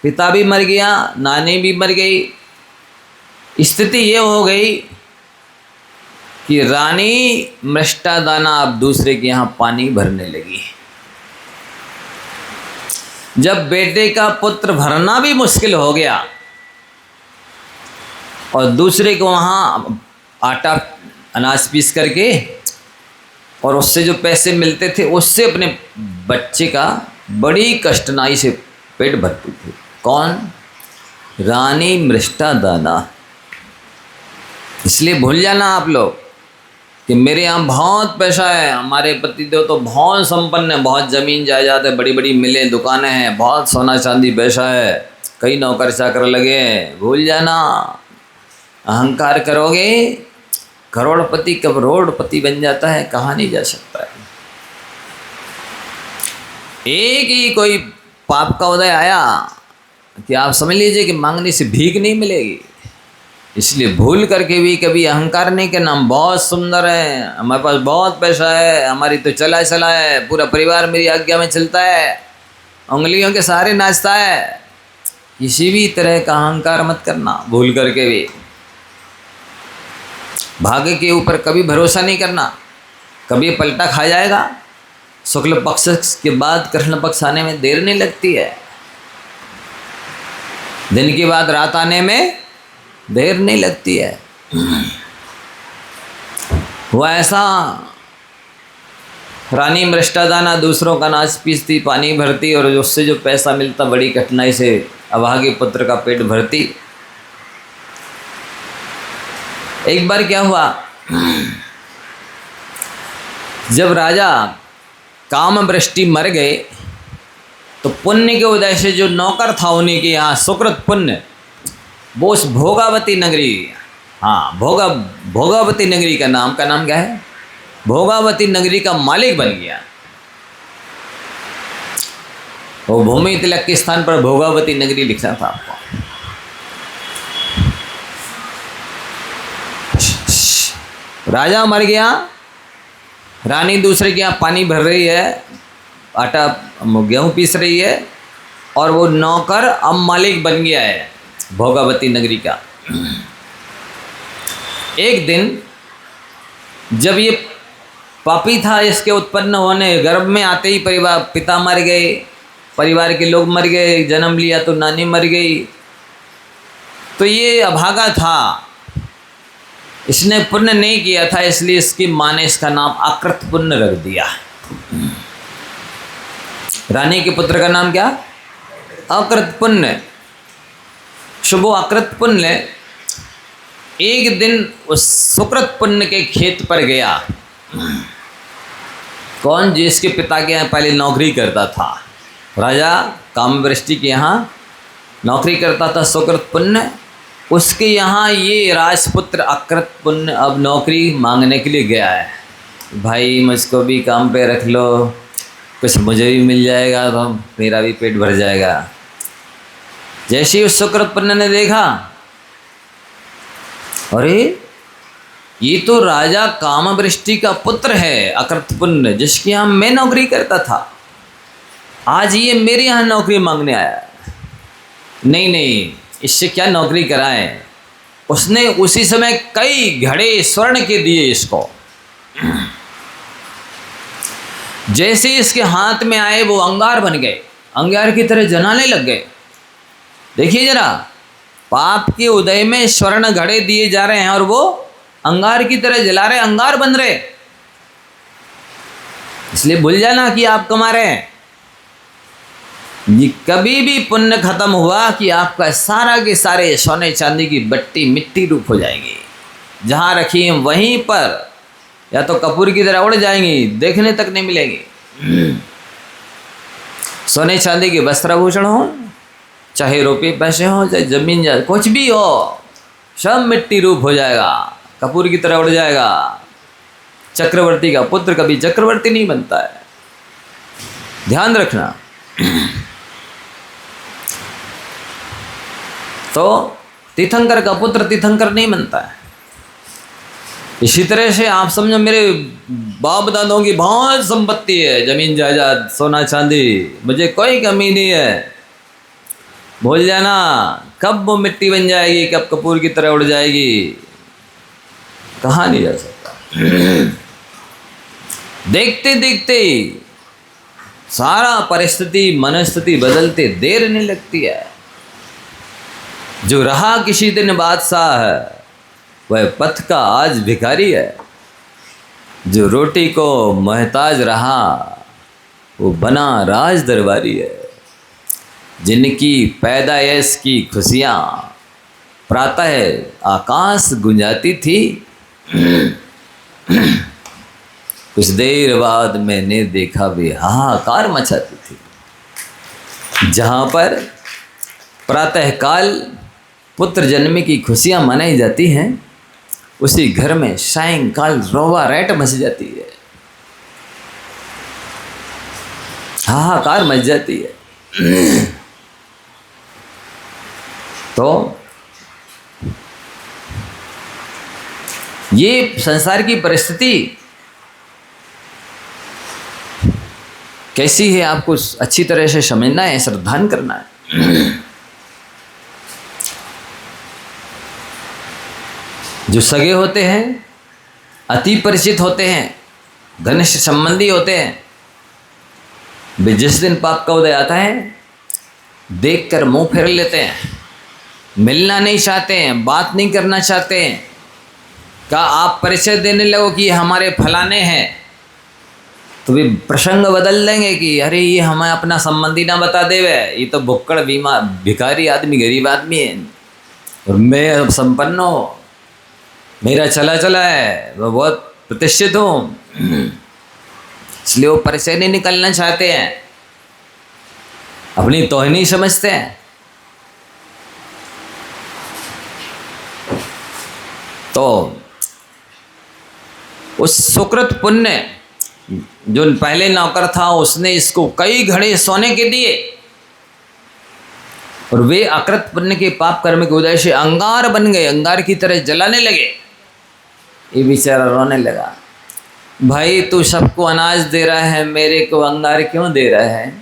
पिता भी मर गया, नानी भी मर गई। स्थिति ये हो गई कि रानी मृष्टादाना अब दूसरे के यहाँ पानी भरने लगी। जब बेटे का पुत्र भरना भी मुश्किल हो गया और दूसरे को वहाँ आटा अनाज पीस करके और उससे जो पैसे मिलते थे उससे अपने बच्चे का बड़ी कष्टनाई से पेट भरती थी। कौन? रानी मृष्टादाना। इसलिए भूल जाना आप लोग कि मेरे यहाँ बहुत पैसा है, हमारे पतिदेव तो बहुत संपन्न है, बहुत ज़मीन जायदाद है, बड़ी बड़ी मिलें, दुकानें हैं, बहुत सोना चांदी पैसा है, कई नौकर चाकर लगे हैं। भूल जाना, अहंकार करोगे करोड़पति कब रोड़पति बन जाता है, कहाँ नहीं जा सकता है। एक ही कोई पाप का उदय आया कि आप समझ लीजिए कि मांगने से भीख नहीं मिलेगी। इसलिए भूल करके भी कभी अहंकार नहीं करना। हम बहुत सुंदर हैं, हमारे पास बहुत पैसा है, हमारी तो चला चला है, पूरा परिवार मेरी आज्ञा में चलता है, उंगलियों के सहारे नाचता है। किसी भी तरह का अहंकार मत करना, भूल करके भी। भाग्य के ऊपर कभी भरोसा नहीं करना, कभी पलटा खा जाएगा। शुक्ल पक्ष के बाद कृष्ण पक्ष आने में देर नहीं लगती है, दिन के बाद रात आने में देर नहीं लगती है। हुआ ऐसा, रानी मृष्टादाना दूसरों का अनाज पीसती, पानी भरती और उससे जो पैसा मिलता बड़ी कठिनाई से अभागे पुत्र का पेट भरती। एक बार क्या हुआ, जब राजा कामवृष्टि मर गए तो पुण्य के उदय से जो नौकर था उन्हीं के यहाँ सुकृत पुण्य, वो उस भोगावती नगरी, हाँ भोगावती नगरी का नाम क्या है, भोगावती नगरी का मालिक बन गया। वो भूमि तिलक के स्थान पर भोगावती नगरी लिखना था आपको। राजा मर गया, रानी दूसरे के यहाँ पानी भर रही है, आटा गेहूँ पीस रही है और वो नौकर अब मालिक बन गया है भोगावती नगरी का। एक दिन जब ये पापी था, इसके उत्पन्न होने गर्भ में आते ही पिता मर गए, परिवार के लोग मर गए, जन्म लिया तो नानी मर गई, तो ये अभागा था, इसने पुण्य नहीं किया था, इसलिए इसकी माँ ने इसका नाम अकृत पुण्य रख दिया। रानी के पुत्र का नाम क्या? अकृत पुण्य। शुभ अकृत पुण्य एक दिन उस सुकृत पुण्य के खेत पर गया। कौन? जिसके पिता के यहाँ पहले नौकरी करता था, राजा कामवृष्टि के यहाँ नौकरी करता था सुकृत पुण्य, उसके यहाँ ये राजपुत्र अकृत पुण्य अब नौकरी मांगने के लिए गया है। भाई मुझको भी काम पे रख लो, कुछ मुझे भी मिल जाएगा तो मेरा भी पेट भर जाएगा। जैसे ही उस सुकृत पुण्य ने देखा, अरे ये तो राजा कामवृष्टि का पुत्र है अकृत पुण्य, जिसके यहाँ मैं नौकरी करता था, आज ये मेरे यहाँ नौकरी मांगने आया। नहीं नहीं, इससे क्या नौकरी कराएं। उसने उसी समय कई घड़े स्वर्ण के दिए इसको। जैसे इसके हाथ में आए वो अंगार बन गए, अंगार की तरह जलाने लग गए। देखिए जरा, पाप के उदय में स्वर्ण घड़े दिए जा रहे हैं और वो अंगार की तरह जला रहे, अंगार बन रहे। इसलिए भूल जाना कि आप कमा रहे हैं। ये कभी भी पुण्य खत्म हुआ कि आपका सारा के सारे सोने चांदी की बट्टी मिट्टी रूप हो जाएगी। जहाँ रखी वहीं पर या तो कपूर की तरह उड़ जाएंगी, देखने तक नहीं मिलेंगी। सोने चांदी के वस्त्राभूषण हो, चाहे रुपये पैसे हो, चाहे जमीन जाए, कुछ भी हो, सब मिट्टी रूप हो जाएगा, कपूर की तरह उड़ जाएगा। चक्रवर्ती का पुत्र कभी चक्रवर्ती नहीं बनता है, ध्यान रखना। तो तीर्थंकर का पुत्र तीर्थंकर नहीं बनता है। इसी तरह से आप समझो, मेरे बाप दादों की बहुत संपत्ति है, जमीन जायदाद सोना चांदी, मुझे कोई कमी नहीं है। भूल जाना, कब वो मिट्टी बन जाएगी, कब कपूर की तरह उड़ जाएगी, कहाँ नहीं जा सकता। देखते देखते सारा परिस्थिति मनस्थिति बदलते देर नहीं लगती है। जो रहा किसी दिन बादशाह है, वह पथ का आज भिखारी है। जो रोटी को मोहताज रहा, वो बना राज दरबारी है। जिनकी पैदाइश की खुशियाँ प्रातः आकाश गुंजाती थी, कुछ देर बाद मैंने देखा वे हाहाकार मचाती थी। जहाँ पर प्रातःकाल पुत्र जन्म की खुशियाँ मनाई जाती हैं, उसी घर में सायंकाल रोवा रैट मच जाती है, हाहाकार मच जाती है। तो ये संसार की परिस्थिति कैसी है, आपको अच्छी तरह से समझना है, श्रद्धान करना है। जो सगे होते हैं, अति परिचित होते हैं, घनिष्ठ संबंधी होते हैं, वे जिस दिन पाप का उदय आता है, देखकर मुंह फेर लेते हैं, मिलना नहीं चाहते हैं, बात नहीं करना चाहते हैं। क्या आप परिचय देने लगो कि हमारे फलाने हैं, तो वे प्रसंग बदल देंगे कि अरे ये हमें अपना संबंधी ना बता देवे, ये तो भुक्कड़ बीमार भिखारी आदमी, गरीब आदमी है, और मैं अब संपन्न हूँ, मेरा चला चला है, वह बहुत प्रतिष्ठित हूँ, इसलिए वो परिचय नहीं निकलना चाहते हैं, अपनी तौहीनी समझते हैं। तो उस सुकृत पुण्य जो पहले नौकर था, उसने इसको कई घड़े सोने के दिए, और वे अकृत पुण्य के पाप कर्म के उदय से अंगार बन गए, अंगार की तरह जलाने लगे। ये बेचारा रोने लगा, भाई तू सबको अनाज दे रहा है, मेरे को अंगार क्यों दे रहा है।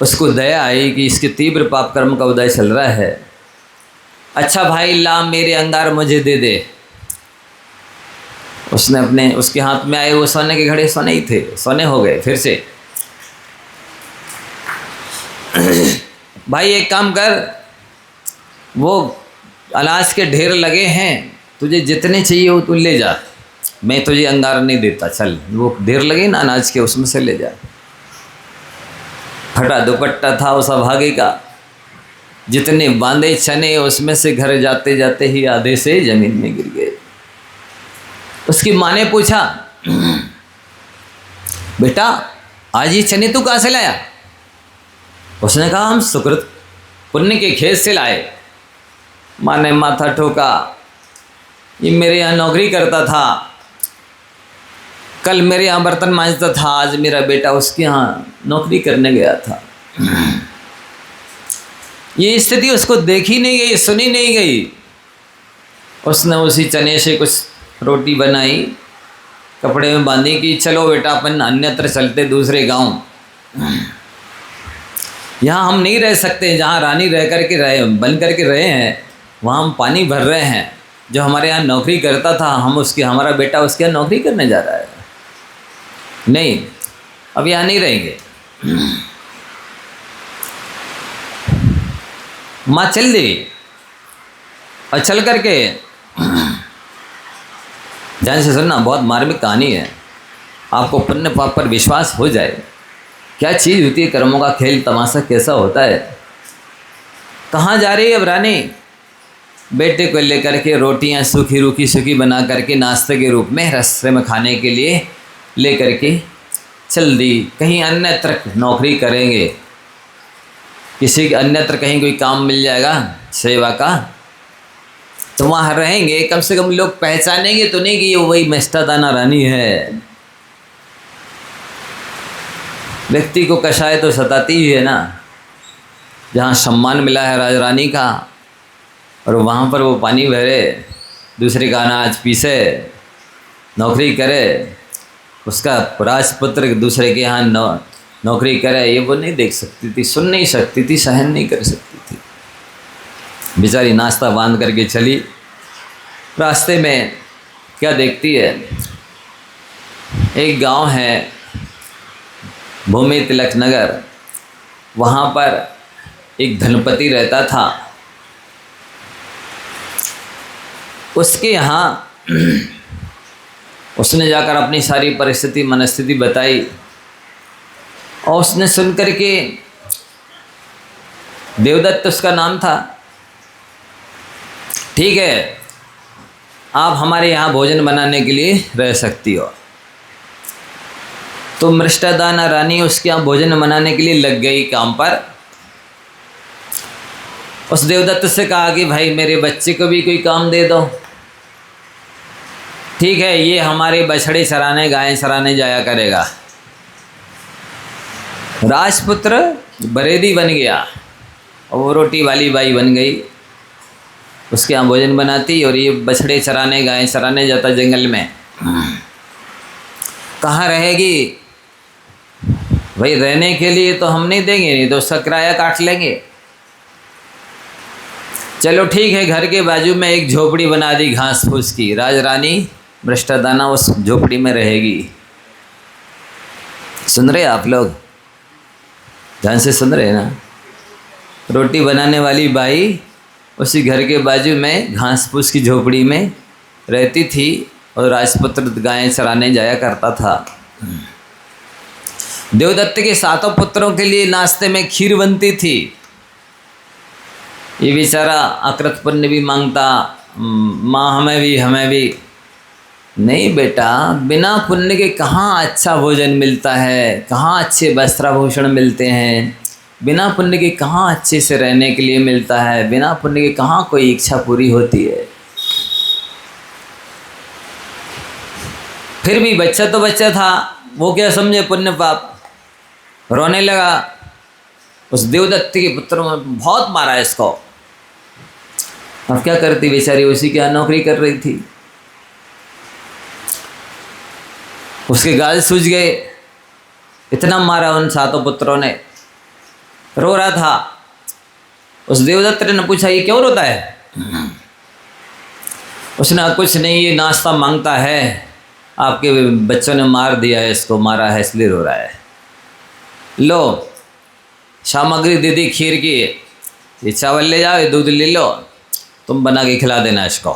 उसको दया आई कि इसके तीव्र पाप कर्म का उदय चल रहा है। अच्छा भाई ला, मेरे अंगार मुझे दे दे। उसने उसके हाथ में आए वो सोने के घड़े सोने ही थे, सोने हो गए फिर से। भाई एक काम कर, वो अनाज के ढेर लगे हैं, तुझे जितने चाहिए वो तू ले जा, मैं तुझे अंगार नहीं देता, चल वो ढेर लगे ना अनाज के, उसमें से ले जा। फटा दुपट्टा था उस अभागे का, जितने बांधे चने उसमें से घर जाते जाते ही आधे से जमीन में गिर गए। उसकी माँ ने पूछा, बेटा आज ये चने तू कहाँ से लाया। उसने कहा हम सुकृत पुण्य के खेत से लाए। माँ ने माथा ठोका, ये मेरे यहाँ नौकरी करता था, कल मेरे यहाँ बर्तन मांजता था, आज मेरा बेटा उसके यहाँ नौकरी करने गया था। ये स्थिति उसको देखी नहीं गई, सुनी नहीं गई। उसने उसी चने से कुछ रोटी बनाई, कपड़े में बांधी कि चलो बेटा अपन अन्यत्र चलते, दूसरे गांव। यहाँ हम नहीं रह सकते, जहाँ रानी रह कर के रहे, बन कर के रहे हैं, वहाँ हम पानी भर रहे हैं। जो हमारे यहाँ नौकरी करता था, हमारा बेटा उसके यहाँ नौकरी करने जा रहा है। नहीं, अब यहाँ नहीं रहेंगे। माँ चल दी, और चल करके ध्यान से सुनना, बहुत मार्मिक कहानी है। आपको पुण्य पाप पर विश्वास हो जाए, क्या चीज़ होती है कर्मों का खेल तमाशा कैसा होता है। कहाँ जा रही है अब रानी? बेटे को लेकर के रोटियां सूखी बना करके नाश्ते के रूप में रास्ते में खाने के लिए ले करके चल दी। कहीं अन्यत्र नौकरी करेंगे, किसी अन्यत्र कहीं कोई काम मिल जाएगा सेवा का, तो वहाँ रहेंगे। कम से कम लोग पहचानेंगे तो नहीं कि ये वही मिष्टादाना रानी है। व्यक्ति को कषाय तो सताती ही है ना। जहाँ सम्मान मिला है राज रानी का, और वहाँ पर वो पानी भरे, दूसरे का अनाज पीसे, नौकरी करे, उसका राजपुत्र दूसरे के यहाँ नौकरी करे, ये वो नहीं देख सकती थी, सुन नहीं सकती थी, सहन नहीं कर सकती थी। बेचारी नाश्ता बांध करके चली। रास्ते में क्या देखती है, एक गांव है भूमि तिलक नगर, वहाँ पर एक धनपति रहता था। उसके यहाँ उसने जाकर अपनी सारी परिस्थिति मनस्थिति बताई, और उसने सुन कर के, देवदत्त उसका नाम था, ठीक है आप हमारे यहाँ भोजन बनाने के लिए रह सकती हो। तो मृष्टादाना रानी उसके यहाँ भोजन बनाने के लिए लग गई काम पर। उस देवदत्त से कहा कि भाई मेरे बच्चे को भी कोई काम दे दो। ठीक है, ये हमारे बछड़े चराने, गायें चराने जाया करेगा। राजपुत्र बरेदी बन गया और वो रोटी वाली बाई बन गई, उसके यहाँ भोजन बनाती, और ये बछड़े चराने, गायें चराने जाता जंगल में। कहाँ रहेगी भाई? रहने के लिए तो हम नहीं देंगे, नहीं तो उसका किराया काट लेंगे। चलो ठीक है, घर के बाजू में एक झोपड़ी बना दी घास फूस की। राज रानी मृष्टादाना उस झोपड़ी में रहेगी। सुन रहे आप लोग? ध्यान से सुन रहे ना? रोटी बनाने वाली बाई उसी घर के बाजू में घास फूस की झोपड़ी में रहती थी, और राजपुत्र गायें चराने जाया करता था। देवदत्त के 7 पुत्रों के लिए नाश्ते में खीर बनती थी। ये बेचारा अकृत पुण्य भी मांगता, माँ हमें भी। नहीं बेटा, बिना पुण्य के कहाँ अच्छा भोजन मिलता है, कहाँ अच्छे वस्त्राभूषण मिलते हैं, बिना पुण्य के कहाँ अच्छे से रहने के लिए मिलता है, बिना पुण्य के कहाँ कोई इच्छा पूरी होती है। फिर भी बच्चा तो बच्चा था, वो क्या समझे पुण्य पाप। रोने लगा। उस देवदत्त के पुत्र में बहुत मारा इसको। अब क्या करती बेचारी, उसी के यहाँ नौकरी कर रही थी। उसके गाल सूज गए, इतना मारा उन 7 पुत्रों ने। रो रहा था। उस देवदत्त ने पूछा, ये क्यों रोता है? उसने, कुछ नहीं, ये नाश्ता मांगता है, आपके बच्चों ने मार दिया है इसको, मारा है इसलिए रो रहा है। लो सामग्री दे दी खीर की, ये चावल ले जाओ, ये दूध ले लो, तुम बना के खिला देना इसको।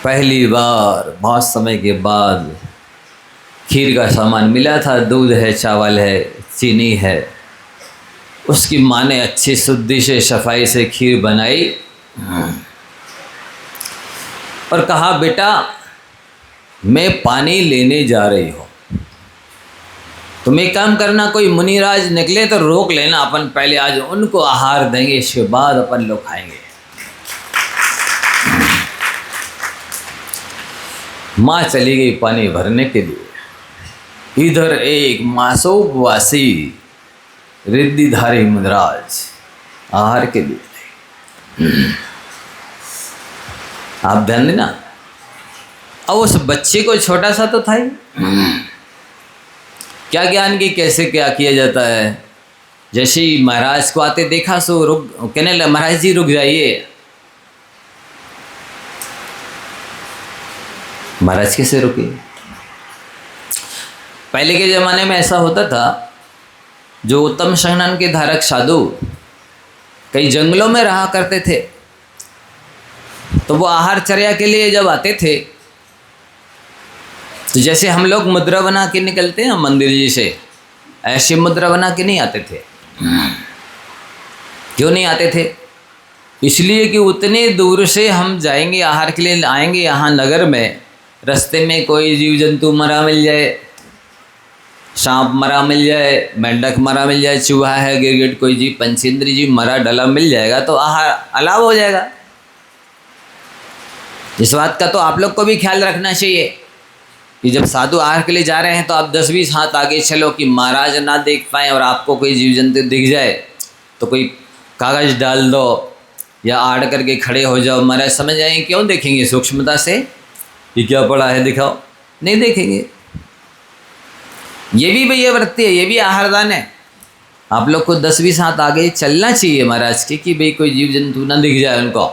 पहली बार बहुत समय के बाद खीर का सामान मिला था। दूध है, चावल है, चीनी है। उसकी माँ ने अच्छी शुद्धि से, सफाई से खीर बनाई और कहा, बेटा मैं पानी लेने जा रही हूँ, तुम एक काम करना, कोई मुनिराज निकले तो रोक लेना, अपन पहले आज उनको आहार देंगे, इसके बाद अपन लोग खाएंगे। माँ चली गई पानी भरने के लिए। इधर एक मासूमवासी रिद्धिधारी मुद्राज आहार के लिए। आप ध्यान देना। अब उस बच्चे को छोटा सा तो था ही, क्या ज्ञान की कैसे क्या किया जाता है। जैसे ही महाराज को आते देखा सो रुक, कहने लगा महाराज जी रुक जाइए। महाराज कैसे रुके? पहले के ज़माने में ऐसा होता था, जो उत्तम संज्ञान के धारक साधु कई जंगलों में रहा करते थे, तो वो आहार चर्या के लिए जब आते थे तो जैसे हम लोग मुद्रा बना के निकलते हैं मंदिर जी से, ऐसी मुद्रा बना के नहीं आते थे। क्यों नहीं आते थे? इसलिए कि उतने दूर से हम जाएंगे आहार के लिए, आएंगे यहाँ नगर में, रास्ते में कोई जीव जंतु मरा मिल जाए, सांप मरा मिल जाए, मेंढक मरा मिल जाए, चूहा है, गिरगिट, कोई जीव पंचेंद्री जीव मरा डला मिल जाएगा तो आहार अलाव हो जाएगा। इस बात का तो आप लोग को भी ख्याल रखना चाहिए कि जब साधु आहार के लिए जा रहे हैं तो आप 10-20 हाथ आगे चलो कि महाराज ना देख पाए और आपको कोई जीव जंतु दिख जाए तो कोई कागज डाल दो या आड़ करके खड़े हो जाओ। महाराज समझ आएंगे, क्यों देखेंगे सूक्ष्मता से कि क्या पड़ा है दिखाओ, नहीं देखेंगे। ये भी भैया वृत्ति है, ये भी आहारदान है। आप लोग को 10-20 हाथ आगे चलना चाहिए महाराज के कि भाई कोई जीव जंतु ना दिख जाए, उनको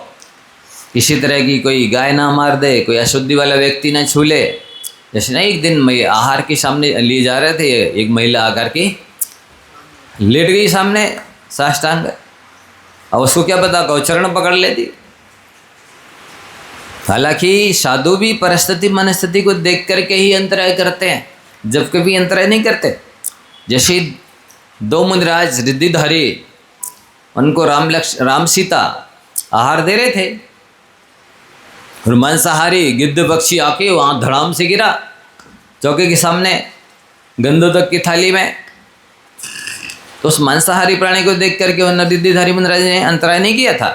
किसी तरह की कोई गाय ना मार दे, कोई अशुद्धि वाला व्यक्ति ना छू ले। जैसे ना एक दिन मैं आहार के सामने लिए जा रहे थे, एक महिला आकर के लेट गई सामने साष्टांग। अब उसको क्या पता गौचरण पकड़ लेती। हालांकि साधु भी परिस्थिति मनस्थिति को देख करके ही अंतराय करते हैं, जब कभी अंतराय नहीं करते। जैसे 2 मुनिराज रिद्धिधारी, उनको राम सीता आहार दे रहे थे और मांसाहारी गिद्ध पक्षी आके वहाँ धड़ाम से गिरा चौके के सामने गंधोदक की थाली में। तो उस मांसाहारी प्राणी को देख करके उन रिद्धिधारी मुनिराज ने अंतराय नहीं किया था।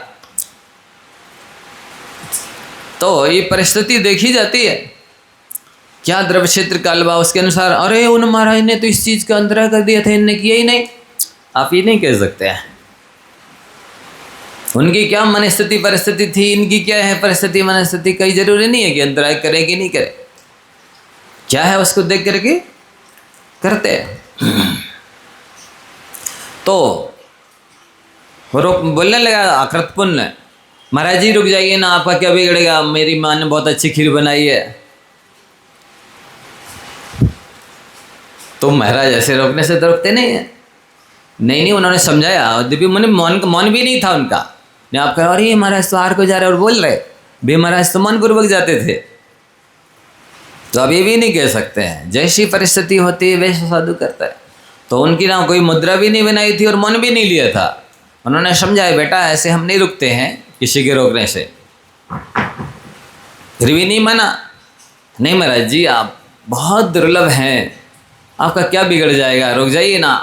तो ये परिस्थिति देखी जाती है, क्या द्रव्य क्षेत्र कालबा उसके अनुसार अरे उन महाराज ने तो इस चीज़ का अंतराय कर दिया था, इनने किया ही नहीं। आप ये नहीं कह सकते हैं। उनकी क्या मनस्थिति परिस्थिति थी, इनकी क्या है परिस्थिति मनस्थिति, कई जरूरी नहीं है कि अंतराय करे कि नहीं करे। क्या है उसको देख करके करते हैं। तो रुक बोलने लगा आकृत पुण्य, महाराज जी रुक जाइए ना, आपका क्या बिगड़ेगा, मेरी माँ ने बहुत अच्छी खीर बनाई है। तो महाराज ऐसे रोकने से तो रोकते नहीं है। नहीं उन्होंने समझाया, दिव्य मन भी नहीं था उनका। नहीं आप कह रहे महाराज तो आहार को जा रहे और बोल रहे भी, महाराज तो मन पूर्वक जाते थे। तो अब ये भी नहीं कह सकते हैं, जैसी परिस्थिति होती है वैसे साधु करता है। तो उनकी ना कोई मुद्रा भी नहीं बनाई थी और मन भी नहीं लिया था। उन्होंने समझाया बेटा ऐसे हम नहीं रुकते हैं किसी के रोकने से। फिर भी नहीं माना, नहीं महाराज जी आप बहुत दुर्लभ हैं, आपका क्या बिगड़ जाएगा, रुक जाइए ना।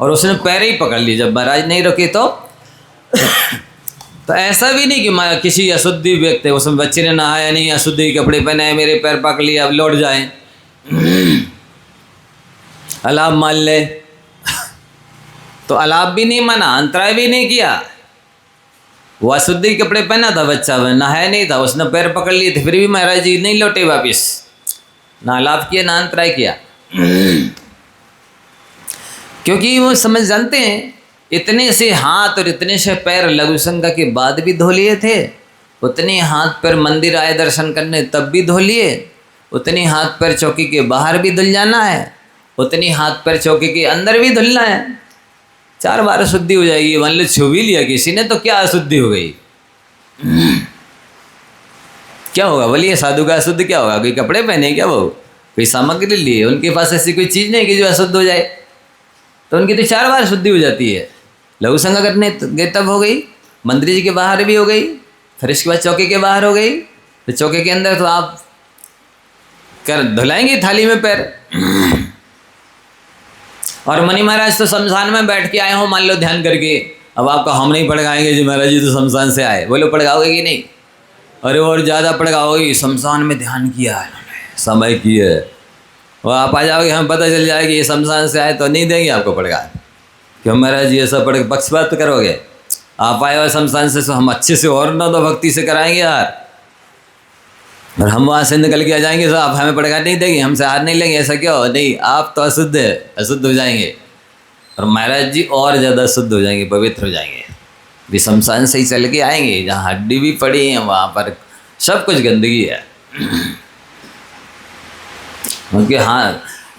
और उसने पैर ही पकड़ ली जब महाराज नहीं रुके तो। तो ऐसा भी नहीं कि किसी अशुद्धि व्यक्ति, उसमें बच्चे ने नहाया नहीं, अशुद्धि कपड़े पहने, मेरे पैर पकड़ लिए अब लौट जाएं, अलाप मान ले। तो अलाप भी नहीं माना, अंतराय भी नहीं किया। वो अशुद्धि कपड़े पहना था बच्चा, नहाया नहीं था, उसने पैर पकड़ लिए थे, फिर भी महाराज जी नहीं लौटे वापिस, ना अलाप किया ना अंतराय किया। क्योंकि वो समझ जानते हैं इतने से हाथ और इतने से पैर लघु संज्ञा के बाद भी धो लिए थे, उतने हाथ पैर मंदिर आए दर्शन करने तब भी धो लिए, उतने हाथ पैर चौकी के बाहर भी धुल जाना है, उतनी हाथ पैर चौकी के अंदर भी धुलना है। 4 बार अशुद्धि हो जाएगी। मान लो छू भी लिया किसी ने तो क्या अशुद्धि हो गई, क्या होगा बोलिए? साधु का अशुद्ध क्या होगा? कोई कपड़े पहने क्या, वो कोई सामग्री लिए, उनके पास ऐसी कोई चीज़ नहीं कि जो अशुद्ध हो जाए। तो उनकी तो 4 बार शुद्धि हो जाती है। लघु संज्ञा करने गए तब हो गई, मंदिर जी के बाहर भी हो गई, फिर इसके बाद चौके के बाहर हो गई, फिर चौके के अंदर तो आप कर धुलाएंगे थाली में पैर। और मनी महाराज तो शमशान में बैठ के आए हो मान लो ध्यान करके, अब आपका हम नहीं पड़गाएंगे जी महाराज जी तो शमशान से आए, बोलो पड़गाओगे कि नहीं? अरे और ज़्यादा पड़गाओगे, शमशान में ध्यान किया है समय की है, और आप आ जाओगे हमें पता चल जाएगा ये शमशान से आए तो नहीं देंगे आपको पड़गा। क्यों महाराज जी ऐसा पढ़ पक्षपात करोगे? आप आए हो शमशान से, तो हम अच्छे से और न तो भक्ति से कराएंगे यार, और हम वहाँ से निकल के आ जाएंगे तो आप हमें पढ़ा नहीं देंगे, हमसे हार नहीं लेंगे, ऐसा क्यों? नहीं, आप तो अशुद्ध है, अशुद्ध हो जाएंगे, और महाराज जी और ज़्यादा शुद्ध हो जाएंगे, पवित्र हो जाएंगे। भी शमशान से ही चल के आएंगे, जहाँ हड्डी भी पड़ी है वहाँ पर सब कुछ गंदगी है। क्योंकि हाँ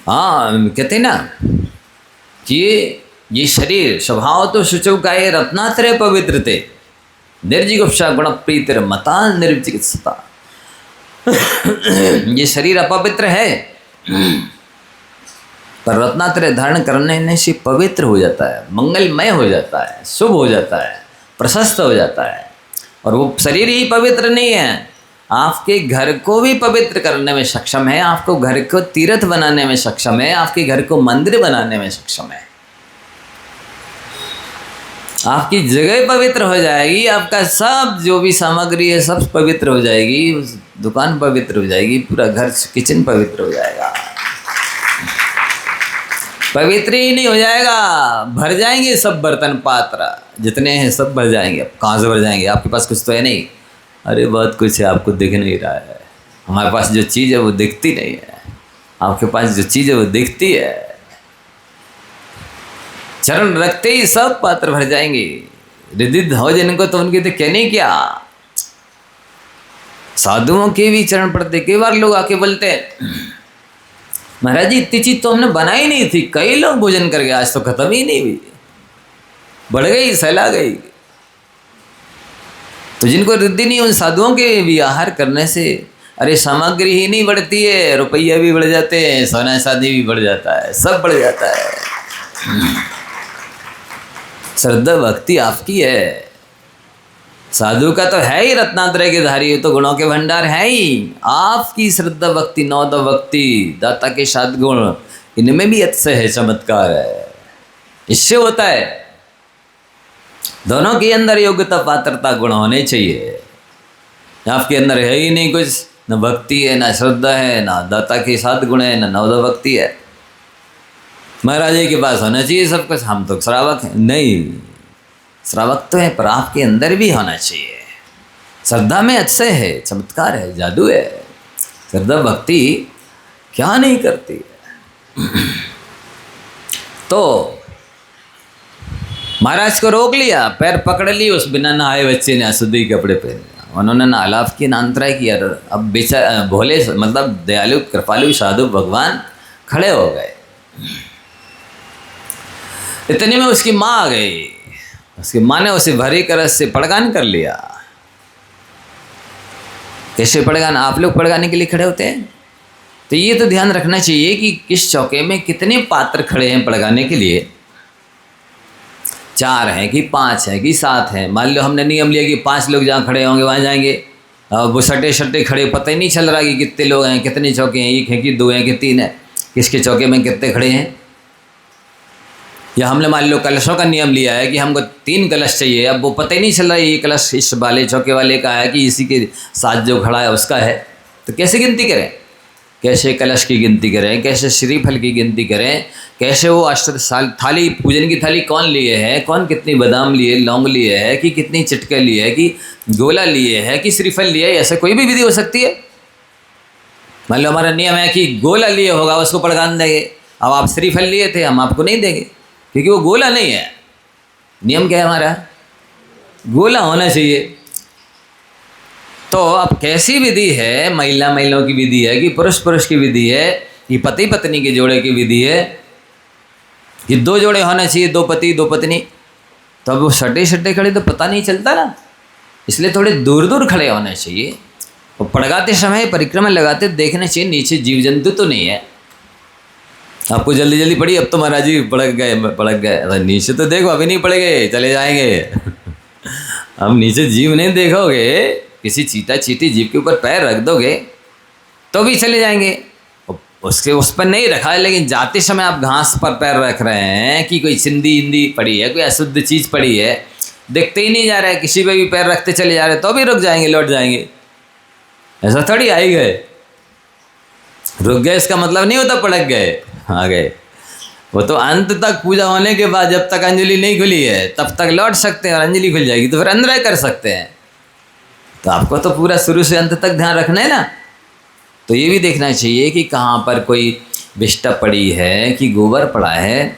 कहते ना कि ये शरीर स्वभाव तो शुचौ काय रत्नात्रय पवित्र थे, निर्जिगुप्सा गुण प्रीतिर मता निर्चिकित्सता। ये शरीर अपवित्र है, पर रत्नात्रय धारण करने से पवित्र हो जाता है, मंगलमय हो जाता है, शुभ हो जाता है, प्रशस्त हो जाता है। और वो शरीर ही पवित्र नहीं है, आपके घर को भी पवित्र करने में सक्षम है, आपको घर को तीर्थ बनाने में सक्षम है, आपके घर को मंदिर बनाने में सक्षम है। आपकी जगह पवित्र हो जाएगी, आपका सब जो भी सामग्री है सब पवित्र हो जाएगी, उस दुकान पवित्र हो जाएगी, पूरा घर किचन पवित्र हो जाएगा। पवित्र ही नहीं हो जाएगा, भर जाएंगे सब बर्तन पात्र जितने हैं सब भर जाएंगे। कहाँ से भर जाएंगे? आपके पास कुछ तो है नहीं। अरे बहुत कुछ है, आपको दिख नहीं रहा है। हमारे पास जो चीज़ है वो दिखती नहीं है, आपके पास जो चीज़ है वो दिखती है। चरण रखते ही सब पात्र भर जाएंगे। रिद्ध हो जिनको तो उनके तो कहने क्या, साधुओं के भी चरण पड़ते। कई बार लोग आके बोलते हैं महाराज जी इतनी चीज तो हमने बनाई नहीं थी, कई लोग भोजन कर गए, आज तो खत्म ही नहीं हुई, बढ़ गई, फैला गई। तो जिनको रिद्धि नहीं, उन साधुओं के भी आहार करने से अरे सामग्री ही नहीं बढ़ती है, रुपया भी बढ़ जाते हैं, सोना शादी भी बढ़ जाता है, सब बढ़ जाता है। श्रद्धा भक्ति आपकी है। साधु का तो है ही रत्नात्रय के धारी, तो गुणों के भंडार है ही। आपकी श्रद्धा भक्ति, नौद भक्ति, दाता के 7 गुण, इनमें भी अतिशय है, चमत्कार है। इससे होता है दोनों के अंदर योग्यता पात्रता गुण होने चाहिए। आपके अंदर है ही नहीं कुछ, न भक्ति है, न श्रद्धा है, न दाता के 7 गुण है, न नौद भक्ति है। महाराज जी के पास होना चाहिए सब कुछ, हम तो श्रावक हैं। नहीं, श्रावक तो है, पर आपके अंदर भी होना चाहिए। श्रद्धा में अतिशय है, चमत्कार है, जादू है। श्रद्धा भक्ति क्या नहीं करती है। तो महाराज को रोक लिया, पैर पकड़ लिए, उस बिना नहाए बच्चे ने अशुद्धि कपड़े पहने, उन्होंने ना आलाप की नांतराय किया। अब बेचारा भोले मतलब दयालु कृपालु साधु भगवान खड़े हो गए। इतने में उसकी माँ आ गई। उसकी माँ ने उसे भरी करस से पड़गान कर लिया। कैसे पड़गान? आप लोग पड़गाने के लिए खड़े होते हैं तो ये तो ध्यान रखना चाहिए कि किस चौके में कितने पात्र खड़े हैं पड़गाने के लिए। 4 हैं कि 5 हैं कि 7 हैं। मान लो हमने नियम लिया कि 5 लोग जहाँ खड़े होंगे वहाँ जाएंगे, अब वो सटे खड़े, पता ही नहीं चल रहा कि कितने लोग हैं, कितने चौके हैं, 1 है कि 2 हैं कि 3 है, किसके चौके में कितने खड़े हैं। या हमने मान लो कलशों का नियम लिया है कि हमको 3 कलश चाहिए, अब वो पता ही नहीं चल रहा है ये कलश इस वाले चौके वाले का है कि इसी के साथ जो खड़ा है उसका है, तो कैसे गिनती करें? कैसे कलश की गिनती करें, कैसे श्रीफल की गिनती करें, कैसे वो थाली, पूजन की थाली कौन लिए है, कौन कितनी बादाम लिए, लौंग लिए है, कि कितनी चिटके लिए है, कि गोला लिए है, कि श्रीफल लिए है, ऐसे कोई भी विधि हो सकती है। मान लो हमारा नियम है कि गोला लिए होगा उसको पड़गान देंगे, अब आप श्रीफल लिए थे हम आपको नहीं देंगे क्योंकि वो गोला नहीं है। नियम क्या है हमारा? गोला होना चाहिए। तो अब कैसी विधि है? महिलाओं की विधि है कि पुरुष की विधि है कि पति पत्नी के जोड़े की विधि है कि 2 जोड़े होने चाहिए, 2 पति 2 पत्नी। तो अब वो सटे खड़े तो पता नहीं चलता ना, इसलिए थोड़े दूर खड़े होने चाहिए। और पड़गाते समय, परिक्रमा लगाते देखना चाहिए नीचे जीव जंतु तो नहीं है। आपको जल्दी पड़ी, अब तो महाराज जी पड़क गए, नीचे तो देखो अभी नहीं पड़ गए, चले जाएंगे। अब नीचे जीव नहीं देखोगे, किसी चीता चीटी जीव के ऊपर पैर रख दोगे तो भी चले जाएंगे। उसके उस पर नहीं रखा है, लेकिन जाते समय आप घास पर पैर रख रहे हैं कि कोई चिंदी इंदी पड़ी है, कोई अशुद्ध चीज़ पड़ी है, देखते ही नहीं जा रहा है, किसी पे भी पैर रखते चले जा रहे तो भी रुक जाएंगे, लौट जाएंगे। ऐसा थोड़ी आ ही गए, रुक गए इसका मतलब नहीं होता पड़क गए, आ गए। वो तो अंत तक पूजा होने के बाद जब तक अंजलि नहीं खुली है तब तक लौट सकते हैं, और अंजलि खुल जाएगी तो फिर अंदर कर सकते हैं। तो आपको तो पूरा शुरू से अंत तक ध्यान रखना है ना। तो ये भी देखना चाहिए कि कहाँ पर कोई विष्टा पड़ी है, कि गोबर पड़ा है,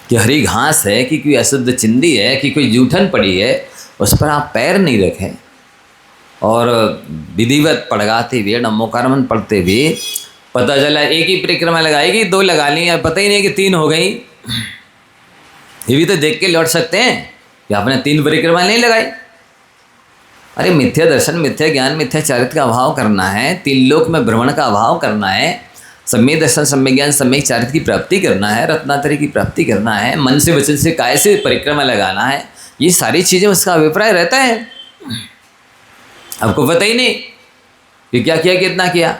कि हरी घास है, कि कोई अशुद्ध चिंदी है, कि कोई जूठन पड़ी है, उस पर आप पैर नहीं रखें। और विधिवत पड़गाते हुए नमोकारमन पढ़ते हुए पता चला एक ही परिक्रमा लगाएगी, 2 लगा ली, या पता ही नहीं कि 3 हो गई। ये भी तो देख के लौट सकते हैं कि आपने 3 परिक्रमा नहीं लगाई। अरे मिथ्या दर्शन, मिथ्या ज्ञान, मिथ्या चारित्र का अभाव करना है, 3 लोक में भ्रमण का अभाव करना है, सम्यक दर्शन, सम्यक ज्ञान, सम्यक चारित्र की प्राप्ति करना है, रत्नातरी की प्राप्ति करना है, मन से वचन से काय से परिक्रमा लगाना है, ये सारी चीज़ें उसका अभिप्राय रहता है। आपको पता ही नहीं कि क्या किया, कितना किया।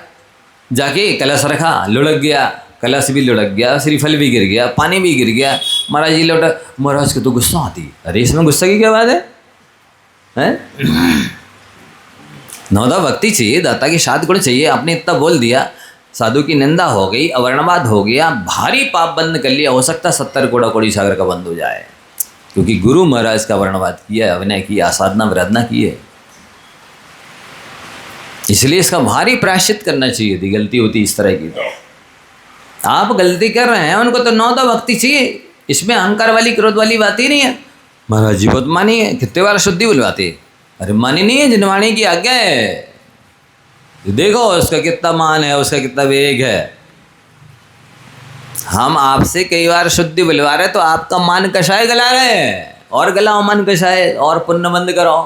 जाके कलश रखा, लुढ़क गया, कलश भी लुढ़क गया, श्रीफल भी गिर गया, पानी भी गिर गया, महाराज जी लौटा। महाराज को तो गुस्सा आती, अरे इसमें गुस्सा की क्या बात है? नौदा भक्ति चाहिए, दाता की 7 गुण चाहिए। आपने इतना बोल दिया, साधु की निंदा हो गई, अवर्णवाद हो गया, भारी पाप बंद कर लिया, हो सकता 70 कोड़ा कोड़ी सागर का बंद हो जाए, क्योंकि गुरु महाराज का वर्णवाद किया, अभिनय किया, साधना वराधना की है। इसलिए इसका भारी प्रायश्चित करना चाहिए थी, गलती होती इस तरह की। तो आप गलती कर रहे हैं, उनको तो नौदा भक्ति चाहिए, इसमें अहंकार वाली क्रोध वाली बात ही नहीं है। महाराज जी बहुत मानी है, कितने बार शुद्धि बुलवाते, अरे मानी नहीं है, जिनवाणी की आज्ञा है। देखो उसका कितना मान है, उसका कितना वेग है। हम आपसे कई बार शुद्धि बुलवा रहे तो आपका मान कषाय गला रहे हैं, और गलाओ मन कषाय, और पुण्य बंद करो,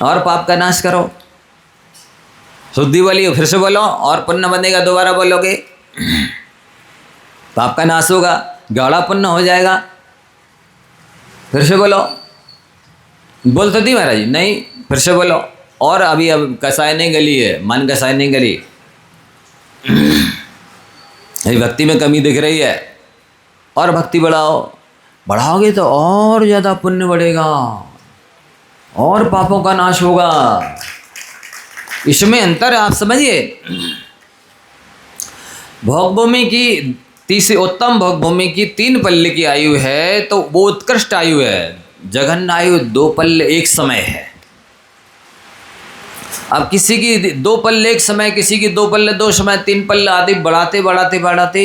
और पाप का नाश करो। शुद्धि बोली, फिर से बोलो, और पुण्य बंदेगा, दोबारा बोलोगे पाप का नाश होगा, गाढ़ा पुण्य हो जाएगा। फिर से बोलो, बोल तो दी महाराज जी, नहीं, फिर से बोलो, और अभी अब कसाय नहीं गली है, मन कसाय नहीं गली, अभी भक्ति में कमी दिख रही है, और भक्ति बढ़ाओ, बढ़ाओगे तो और ज़्यादा पुण्य बढ़ेगा, और पापों का नाश होगा। इसमें अंतर आप समझिए। भोगभूमि की तीसरी उत्तम भोगभूमि की 3 पल्ले की आयु है, तो वो उत्कृष्ट आयु है। जघन्य आयु 2 पल्ले एक समय है। अब किसी की 2 पल्ले एक समय, किसी की 2 पल्ले 2 समय, 3 पल्ले आदि बढ़ाते बढ़ाते बढ़ाते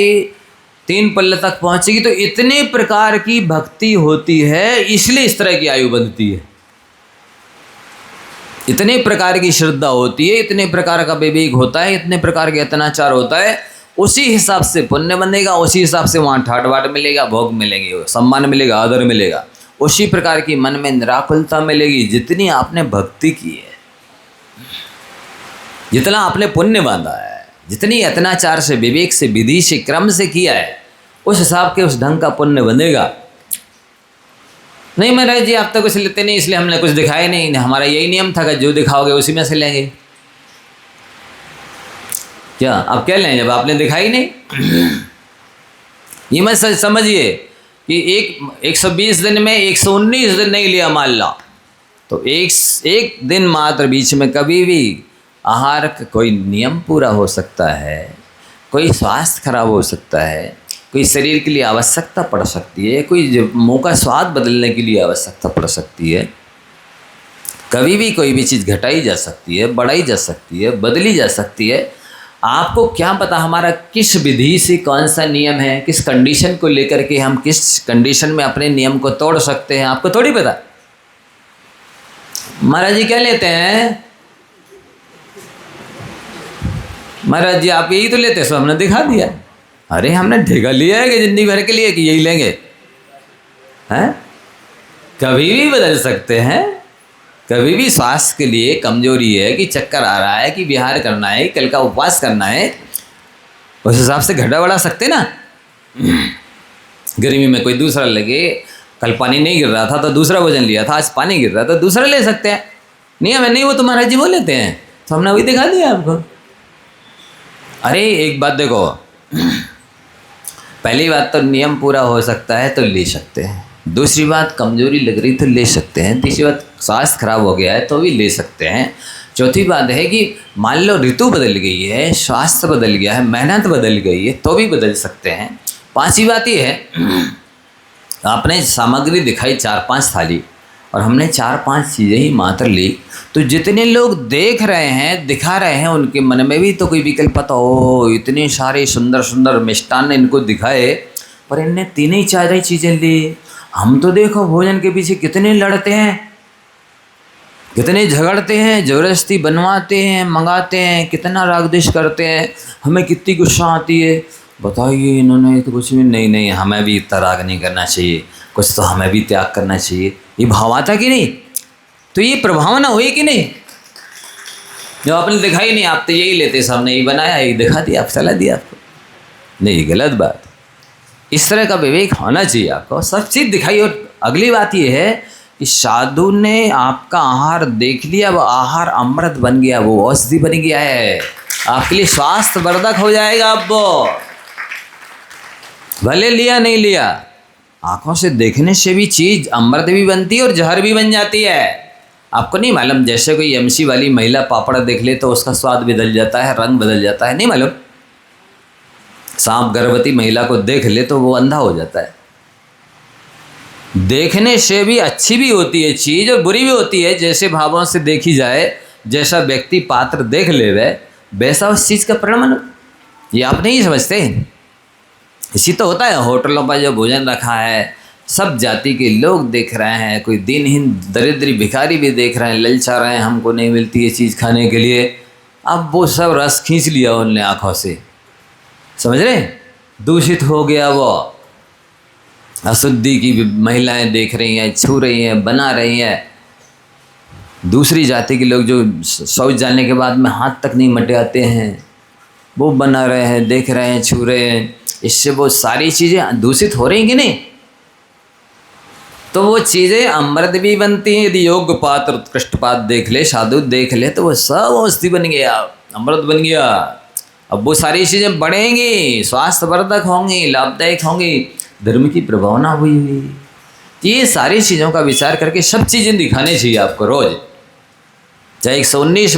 3 पल्ले तक पहुंचेगी, तो इतने प्रकार की भक्ति होती है, इसलिए इस तरह की आयु बनती है। इतने प्रकार की श्रद्धा होती है, इतने प्रकार का विवेक होता है, इतने प्रकार के अत्याचार होता है, उसी हिसाब से पुण्य बनेगा, उसी हिसाब से वहाँ ठाट बाट मिलेगा, भोग मिलेंगे, सम्मान मिलेगा, आदर मिलेगा, उसी प्रकार की मन में निराकुलता मिलेगी। जितनी आपने भक्ति की है, जितना आपने पुण्य बांधा है, जितनी अत्याचार से, विवेक से, विधि से, क्रम से किया है, उस हिसाब के उस ढंग का पुण्य बनेगा। नहीं महाराज जी आप तो कुछ लेते नहीं, इसलिए हमने कुछ दिखाया नहीं, हमारा यही नियम था कि जो दिखाओगे उसी में से लेंगे। क्या आप क्या लें जब आपने दिखाई नहीं? ये मत समझिए कि 120 दिन में 119 दिन नहीं लिया मान ला, तो एक दिन मात्र बीच में कभी भी आहार का कोई नियम पूरा हो सकता है, कोई स्वास्थ्य खराब हो सकता है, कोई शरीर के लिए आवश्यकता पड़ सकती है, कोई मुँह का स्वाद बदलने के लिए आवश्यकता पड़ सकती है। कभी भी कोई भी चीज़ घटाई जा सकती है, बढ़ाई जा सकती है, बदली जा सकती है। आपको क्या पता हमारा किस विधि से कौन सा नियम है, किस कंडीशन को लेकर के हम किस कंडीशन में अपने नियम को तोड़ सकते हैं, आपको थोड़ी पता। महाराज जी क्या लेते हैं? महाराज जी आप यही तो लेते हैं, सो हमने दिखा दिया। अरे हमने ठेका लिया है कि जिंदगी भर के लिए कि यही लेंगे? हैं? कभी भी बदल सकते हैं, कभी भी स्वास्थ्य के लिए कमजोरी है कि चक्कर आ रहा है कि विहार करना है, कल का उपवास करना है, उस हिसाब से घटा बढ़ा सकते ना। गर्मी में कोई दूसरा लगे, कल पानी नहीं गिर रहा था तो दूसरा वजन लिया था, आज पानी गिर रहा था दूसरा ले सकते हैं। नियम है नहीं, वो तो महाराज जी वो लेते हैं, तो हमने वही दिखा दिया आपको। अरे एक बात देखो, पहली बात तो नियम पूरा हो सकता है तो ले सकते हैं, दूसरी बात कमजोरी लग रही तो ले सकते हैं, तीसरी बात स्वास्थ्य खराब हो गया है तो भी ले सकते हैं, चौथी बात है कि मान लो ऋतु बदल गई है, स्वास्थ्य बदल गया है, मेहनत बदल गई है, तो भी बदल सकते हैं। पांचवी बात ये है, आपने सामग्री दिखाई 4-5 थाली और हमने 4-5 चीज़ें ही मात्र ली, तो जितने लोग देख रहे हैं, दिखा रहे हैं, उनके मन में भी तो कोई विकल्प पता हो, इतने सारे सुंदर सुंदर मिष्टान्न इनको दिखाए, पर इनने 3-4 ही चीज़ें ली। हम तो देखो भोजन के पीछे कितने लड़ते हैं, कितने झगड़ते हैं, ज़बरदस्ती बनवाते हैं, मंगाते हैं, कितना रागद्वेष करते हैं, हमें कितनी गुस्सा आती है। बताइए, इन्होंने तो कुछ भी नहीं, हमें भी इतना राग नहीं करना चाहिए, कुछ तो हमें भी त्याग करना चाहिए। ये भाव आता कि नहीं? तो ये प्रभावना हुई कि नहीं? जो आपने दिखाई नहीं, आप तो यही लेते, सामने यही बनाया, यही दिखा दिया, आप सलाह दिया आपको, नहीं, गलत बात। इस तरह का विवेक होना चाहिए आपको, सब चीज़ दिखाई। और अगली बात ये है कि साधु ने आपका आहार देख लिया, वो आहार अमृत बन गया, वो औषधि बन गया है, आपके लिए स्वास्थ्य वर्धक हो जाएगा। अब वो भले लिया नहीं लिया, आंखों से देखने से भी चीज़ अमृत भी बनती है और जहर भी बन जाती है। आपको नहीं मालूम, जैसे कोई एमसी वाली महिला पापड़ देख ले तो उसका स्वाद बदल जाता है, रंग बदल जाता है, नहीं मालूम? सांप गर्भवती महिला को देख ले तो वो अंधा हो जाता है। देखने से भी अच्छी भी होती है चीज़ और बुरी भी होती है, जैसे भावों से देखी जाए, जैसा व्यक्ति पात्र देख ले वैसा उस चीज़ का परिणाम। ये आप नहीं समझते? इसी तो होता है होटलों पर जो भोजन रखा है, सब जाति के लोग देख रहे हैं, कोई दिनहीन दरिद्री भिखारी भी देख रहे हैं, ललचा रहे हैं, हमको नहीं मिलती ये चीज़ खाने के लिए। अब वो सब रस खींच लिया उनने आँखों से, समझ रहे? दूषित हो गया वो, अशुद्धि की महिलाएं देख रही हैं, छू रही हैं, बना रही हैं। दूसरी जाति के लोग जो शौच जाने के बाद में हाथ तक नहीं मटाते हैं, वो बना रहे हैं, देख रहे हैं, छू रहे हैं। इससे वो सारी चीज़ें दूषित हो रही कि नहीं? तो वो चीज़ें अमृत भी बनती हैं। यदि योग्य पात्र उत्कृष्ट पात्र देख ले, साधु देख ले, तो वो सब औषधि बन गया, अमृत बन गया। अब वो सारी चीज़ें बढ़ेंगी, स्वास्थ्यवर्धक होंगी, लाभदायक होंगी, धर्म की प्रभावना हुई। ये सारी चीज़ों का विचार करके सब चीज़ें दिखानी चाहिए आपको रोज़। चाहे 119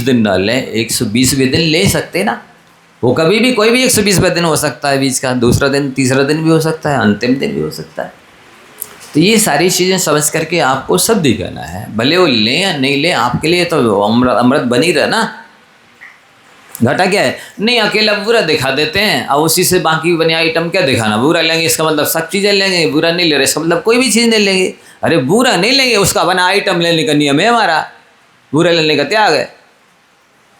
दिन ना लें, 120वें दिन ले सकते ना, वो कभी भी कोई भी 120वें दिन हो सकता है, बीच का दूसरा दिन, तीसरा दिन भी हो सकता है, अंतिम दिन भी हो सकता है। तो ये सारी चीज़ें समझ करके आपको सब दिखाना है, भले वो लें या नहीं लें, आपके लिए तो अमृत बनी रहे ना। घाटा क्या है? नहीं, अकेला बुरा दिखा देते हैं और उसी से बाकी बने आइटम क्या दिखाना। बुरा लेंगे इसका मतलब सब चीज़ें लेंगे, बुरा नहीं ले रहे इसका मतलब कोई भी चीज़ नहीं लेंगे। अरे बुरा नहीं लेंगे, उसका बना आइटम लेने का नियम है हमारा, बुरा लेने का त्याग है।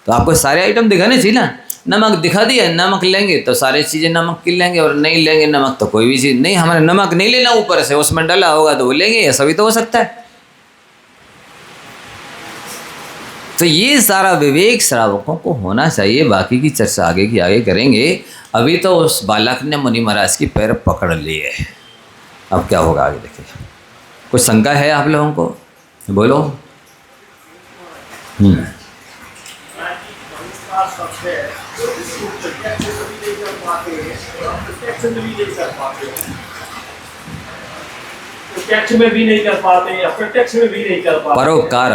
तो आपको सारे आइटम दिखाने चाहिए ना। नमक दिखा दिया, नमक लेंगे तो सारी चीज़ें नमक की लेंगे, और नहीं लेंगे नमक तो कोई भी चीज़ नहीं। हमारे नमक नहीं लेना ऊपर से, उसमें डला होगा तो वो लेंगे, ऐसा भी तो हो सकता है। तो ये सारा विवेक श्रावकों को होना चाहिए। बाकी की चर्चा आगे की आगे करेंगे। अभी तो उस बालक ने मुनि महाराज की पैर पकड़ लिए, अब क्या होगा आगे देखिए। कुछ शंका है आप लोगों को? बोलो। प्रत्यक्ष में भी नहीं कर पाते, अप्रत्यक्ष में भी नहीं कर पाते। परोपकार।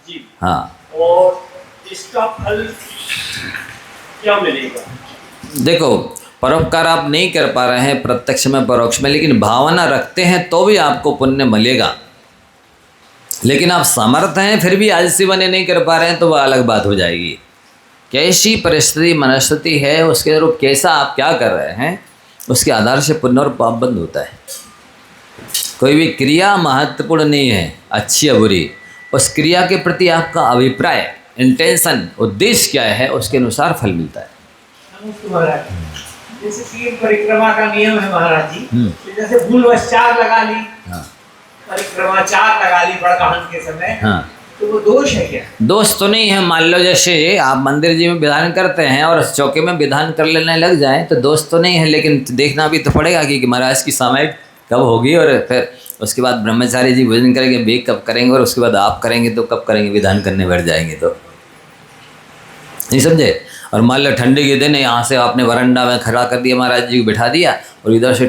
जी हाँ, और इसका फल क्या मिलेगा? देखो, परोपकार आप नहीं कर पा रहे हैं प्रत्यक्ष में परोक्ष में, लेकिन भावना रखते हैं तो भी आपको पुण्य मिलेगा। लेकिन आप समर्थ हैं फिर भी आलसी बने नहीं कर पा रहे हैं तो वह अलग बात हो जाएगी। कैसी परिस्थिति मनस्थिति है, उसके अनुरूप कैसा आप क्या कर रहे हैं, उसके आधार से पुण्य और पाप बंद होता है। कोई भी क्रिया महत्वपूर्ण नहीं है, अच्छी या बुरी, उस क्रिया के प्रति आपका अभिप्राय, इंटेंशन, उद्देश्य क्या है, उसके अनुसार फल मिलता है। जैसे तीन परिक्रमा का नियम है महाराज जी, जैसे भूलवश 4 लगा ली, हाँ, परिक्रमा 4 लगा ली बड़काहन के समय, हाँ, तो वो दोष है क्या? दोष तो नहीं है। मान लो जैसे आप मंदिर जी में विधान करते हैं और चौके में विधान कर लेने लग जाएं तो दोष तो नहीं है, लेकिन देखना भी तो पड़ेगा कि महाराज की सामयिक कब होगी, और फिर उसके बाद ब्रह्मचारी जी भोजन करेंगे, वे कब करेंगे, और उसके बाद आप करेंगे तो कब करेंगे, विधान करने बैठ जाएंगे तो नहीं समझे। और मान लो ठंडी के दिन यहाँ से आपने वरंडा में खड़ा कर दिया, महाराज जी को बिठा दिया, और इधर से